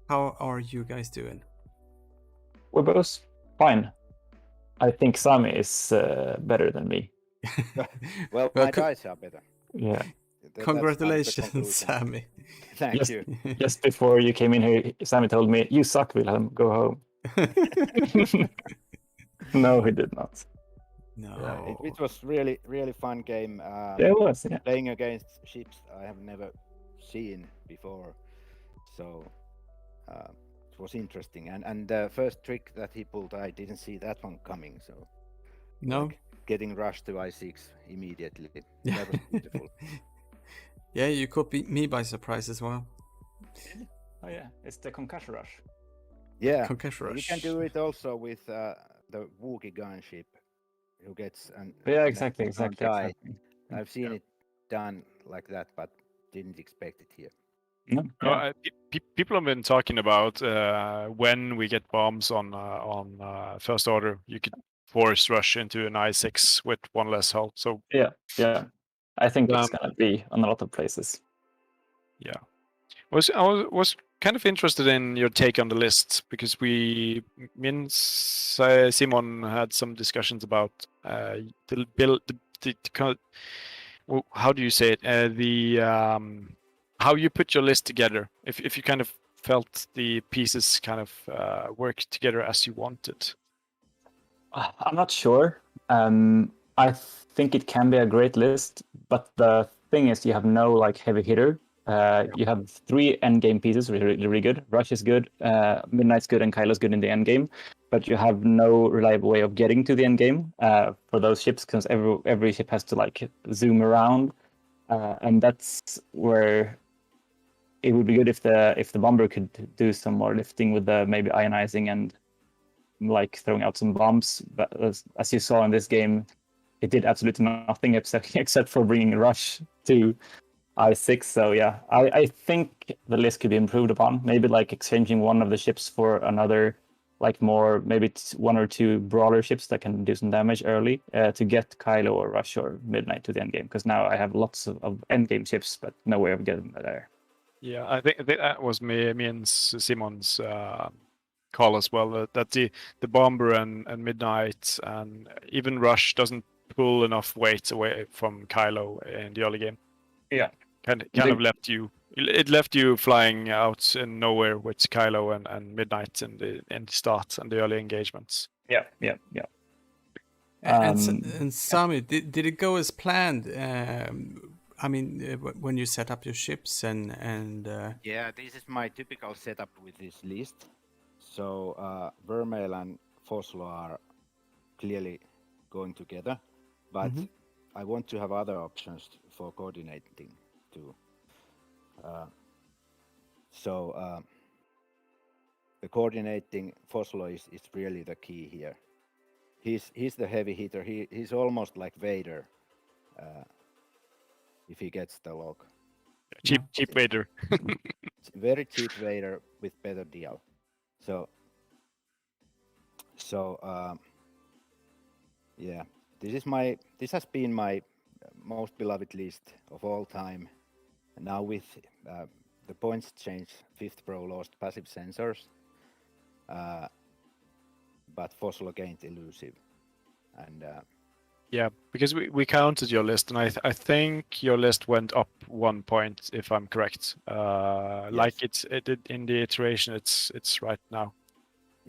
How are you guys doing? We're both fine. I think Sami is better than me. Well, Well, my dice are better. Yeah. That's the Congratulations, conclusion. Sami. Thank Yes. you. Just before you came in here, Sami told me, "You suck, Wilhelm. Go home." No, he did not. No. It was really fun game. Yeah, it was. Yeah. Playing against ships I have never seen before, so it was interesting. And the first trick that he pulled, I didn't see that one coming. So No. like getting rushed to I6 immediately. Yeah. That was beautiful. Yeah, you caught me by surprise as well. Oh yeah, it's the concussion rush. Yeah, Concussion you rush. can do it also with the Wookiee gunship, who gets an Yeah, an exactly. extra die. Exactly. I've seen it done like that, but didn't expect it here. No, yeah. People have been talking about when we get bombs on first order, you could force rush into an I6 with one less hull. So Yeah. I think it's gonna be on a lot of places. yeah, I was kind of interested in your take on the list because me and Simon had some discussions about the build, well, how do you say it? How you put your list together. If you kind of felt the pieces kind of work together as you wanted. I'm not sure. I think it can be a great list, but the thing is, you have no like heavy hitter. You have 3 end game pieces, really good. Rush is good, Midnight's good, and Kylo's good in the end game. But you have no reliable way of getting to the end game for those ships, because every ship has to like zoom around, and that's where it would be good if the bomber could do some more lifting with the maybe ionizing and like throwing out some bombs. But as you saw in this game, it did absolutely nothing except for bringing Rush to I6. So yeah, I think the list could be improved upon. Maybe like exchanging one of the ships for another, like more maybe 1 or 2 brawler ships that can do some damage early to get Kylo or Rush or Midnight to the end game. Because now I have lots of end game ships, but no way of getting there. Yeah, I think that was me and Simon's call as well. That the bomber and Midnight and even Rush doesn't pull enough weight away from Kylo in the early game. Yeah, kind of left you. It left you flying out in nowhere with Kylo and Midnight in the start and the early engagements. Yeah. And Sami, did it go as planned? I mean, when you set up your ships and Yeah, this is my typical setup with this list. So Vermeil and Foslo are clearly going together, but I want to have other options for coordinating too. So the coordinating Foslo is really the key here. He's the heavy hitter. He's almost like Vader if he gets the lock. Cheap Vader. Very cheap Vader with better deal. So yeah, this has been my most beloved list of all time. Now with the points change, 5th Pro lost passive sensors, but Foslo gained elusive, and Yeah, because we counted your list, and I think your list went up 1 point, if I'm correct. Like it did in the iteration, it's right now.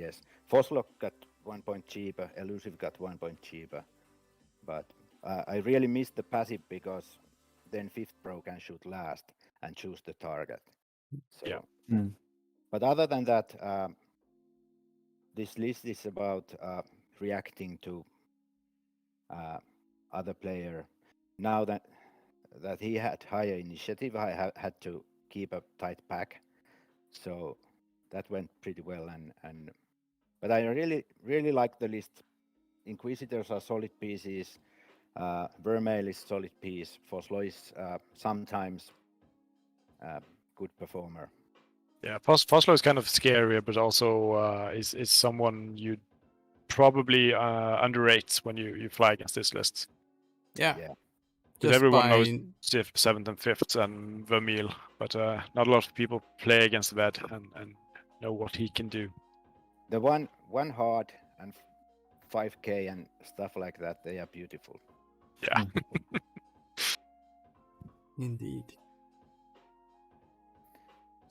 yes, Foslo got 1 point cheaper, elusive got 1 point cheaper, but I really missed the passive because then 5th pro can shoot last and choose the target. So, Yeah. But other than that, this list is about reacting to other player. Now that he had higher initiative, I had to keep a tight pack, so that went pretty well. And but I really like the list. Inquisitors are solid pieces. Vermeil is solid piece. Foslo is sometimes good performer. Yeah, Foslo is kind of scarier, but also is someone you probably underrate when you fly against this list. Yeah. Because everyone knows 7th and 5th and Vermeil, but not a lot of people play against Ved and know what he can do. The one hard and 5K and stuff like that, they are beautiful. Yeah. Indeed.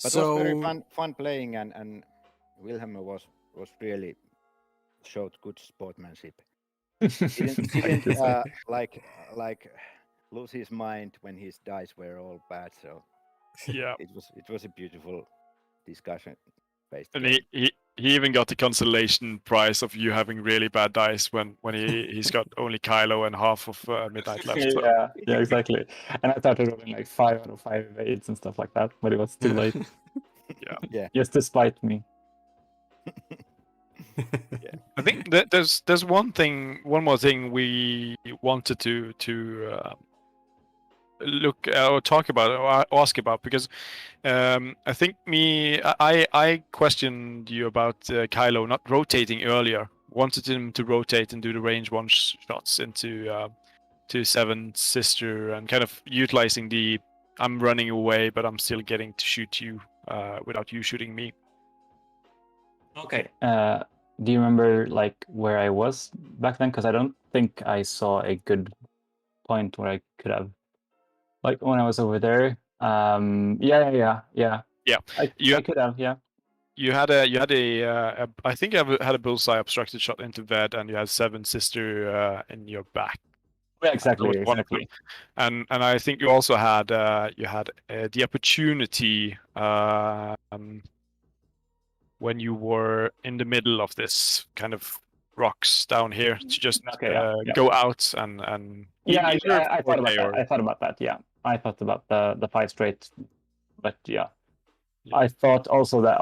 But it was very fun playing, and Wilhelm was really showed good sportsmanship. Didn't like lose his mind when his dice were all bad. So yeah, it was a beautiful discussion. And he even got the consolation prize of you having really bad dice when he's got only Kylo and half of midnight left. So. Yeah, exactly. And I started rolling like 5 out of 5 8s and stuff like that, but it was too late. Yeah. Just to spite me. Yeah. I think that there's one more thing we wanted to look or talk about or ask about, because I think I questioned you about Kylo not rotating earlier. Wanted him to rotate and do the range 1 shots into to 7 sister and kind of utilizing the I'm running away but I'm still getting to shoot you without you shooting me. Okay. Do you remember like where I was back then? Because I don't think I saw a good point where I could have, like when I was over there. Yeah. I could have, yeah. You had a I think you had a bullseye obstructed shot into Ved, and you had 7 sister in your back. Yeah, exactly. And I think you also had the opportunity when you were in the middle of this kind of rocks down here to just go out and I thought about that. I thought about that. Yeah, I thought about the 5 straight, but yeah. I thought also that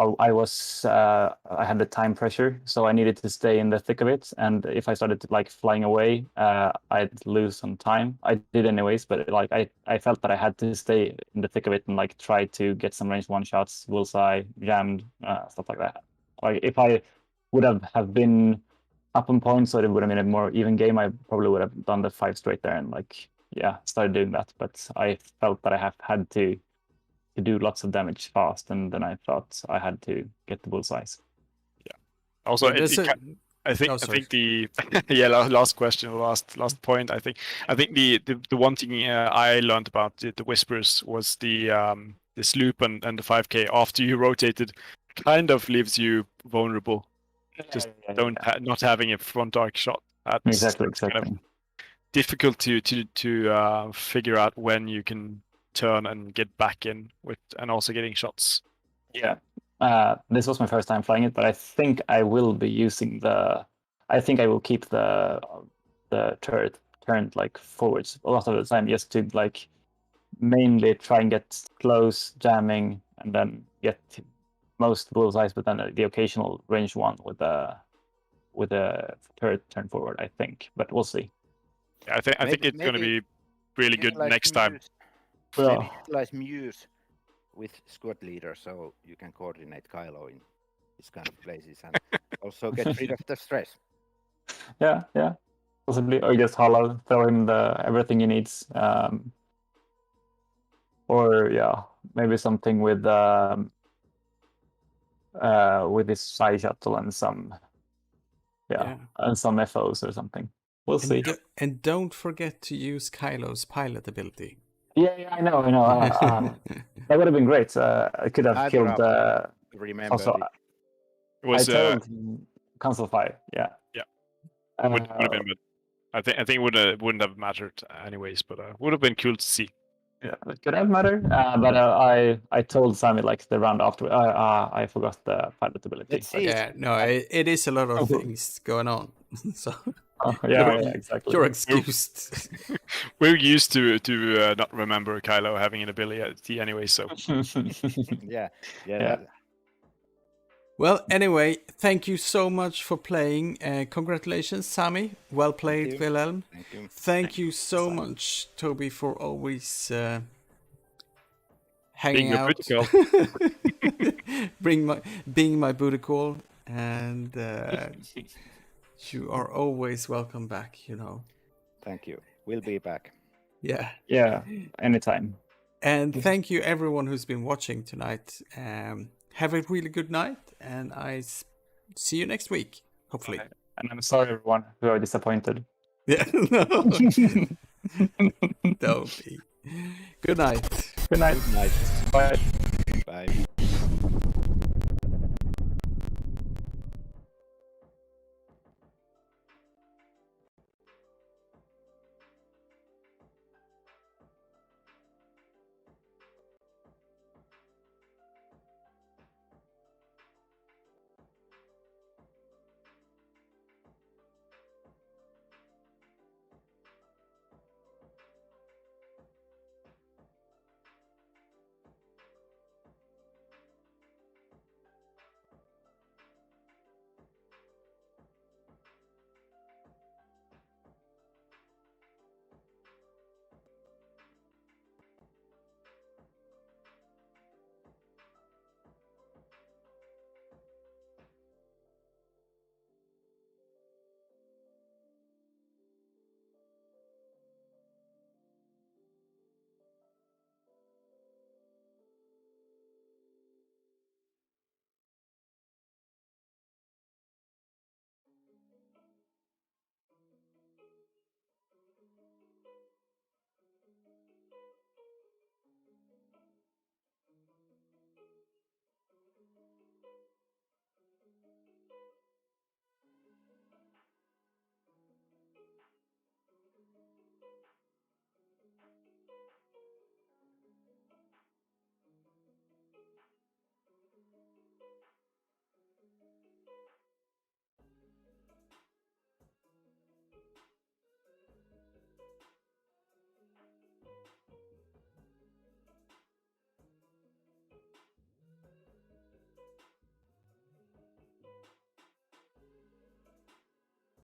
I had the time pressure, so I needed to stay in the thick of it. And if I started to like flying away, I'd lose some time. I did anyways, but like I felt that I had to stay in the thick of it and like try to get some range 1 shots, bullseye, jammed, stuff like that. Like if I would have been up on points, so it would have been a more even game, I probably would have done the 5 straight there and like started doing that. But I felt that I had to do lots of damage fast, and then I thought I had to get the bullseyes. Yeah. Also, I think the last question, last point. I think the one thing I learned about the whispers was the loop and the 5K after you rotated kind of leaves you vulnerable. Not having a front arc shot. Exactly. Kind of difficult to figure out when you can turn and get back in with, and also getting shots. Yeah. This was my first time flying it, but I think I will be using I think I will keep the turret turned like forwards a lot of the time, just to like mainly try and get close jamming and then get most bullseyes, but then the occasional range 1 with the turret turned forward, I think. But we'll see. Yeah, I think it's going to be really good next time. Maybe utilize Muse with squad leader, so you can coordinate Kylo in these kind of places and also get rid of the stress. Yeah, possibly, or just hollow, throw him everything he needs, or maybe something with his side shuttle and some Yeah, and some FOs or something. We'll see. And don't forget to use Kylo's pilot ability. Yeah, I know. That would have been great. I could have killed. Remember, Also, It was I told Council Fire. Yeah. would have been, but I think it wouldn't have mattered anyways. But would have been cool to see. Yeah, it could have mattered. But I told Sami like the round after. I forgot the pilot ability. Let's see. Yeah, no, it is a lot of things going on. So Yeah, exactly. you're excused. We're used to not remember Kylo having an ability anyway. So Yeah. Well, anyway, thank you so much for playing. Congratulations, Sami. Well played, Wilhelm. Thank you. Thank you so much, Toby, for always hanging Being your out. booty being my booty call, and you are always welcome back. Thank you. We'll be back. Yeah. Yeah, anytime. And thank you everyone who's been watching tonight. Have a really good night, and see you next week, hopefully. Okay. And I'm sorry, everyone who are disappointed. Yeah, no. Don't be. Good night. Good night. Good night. Bye. Bye.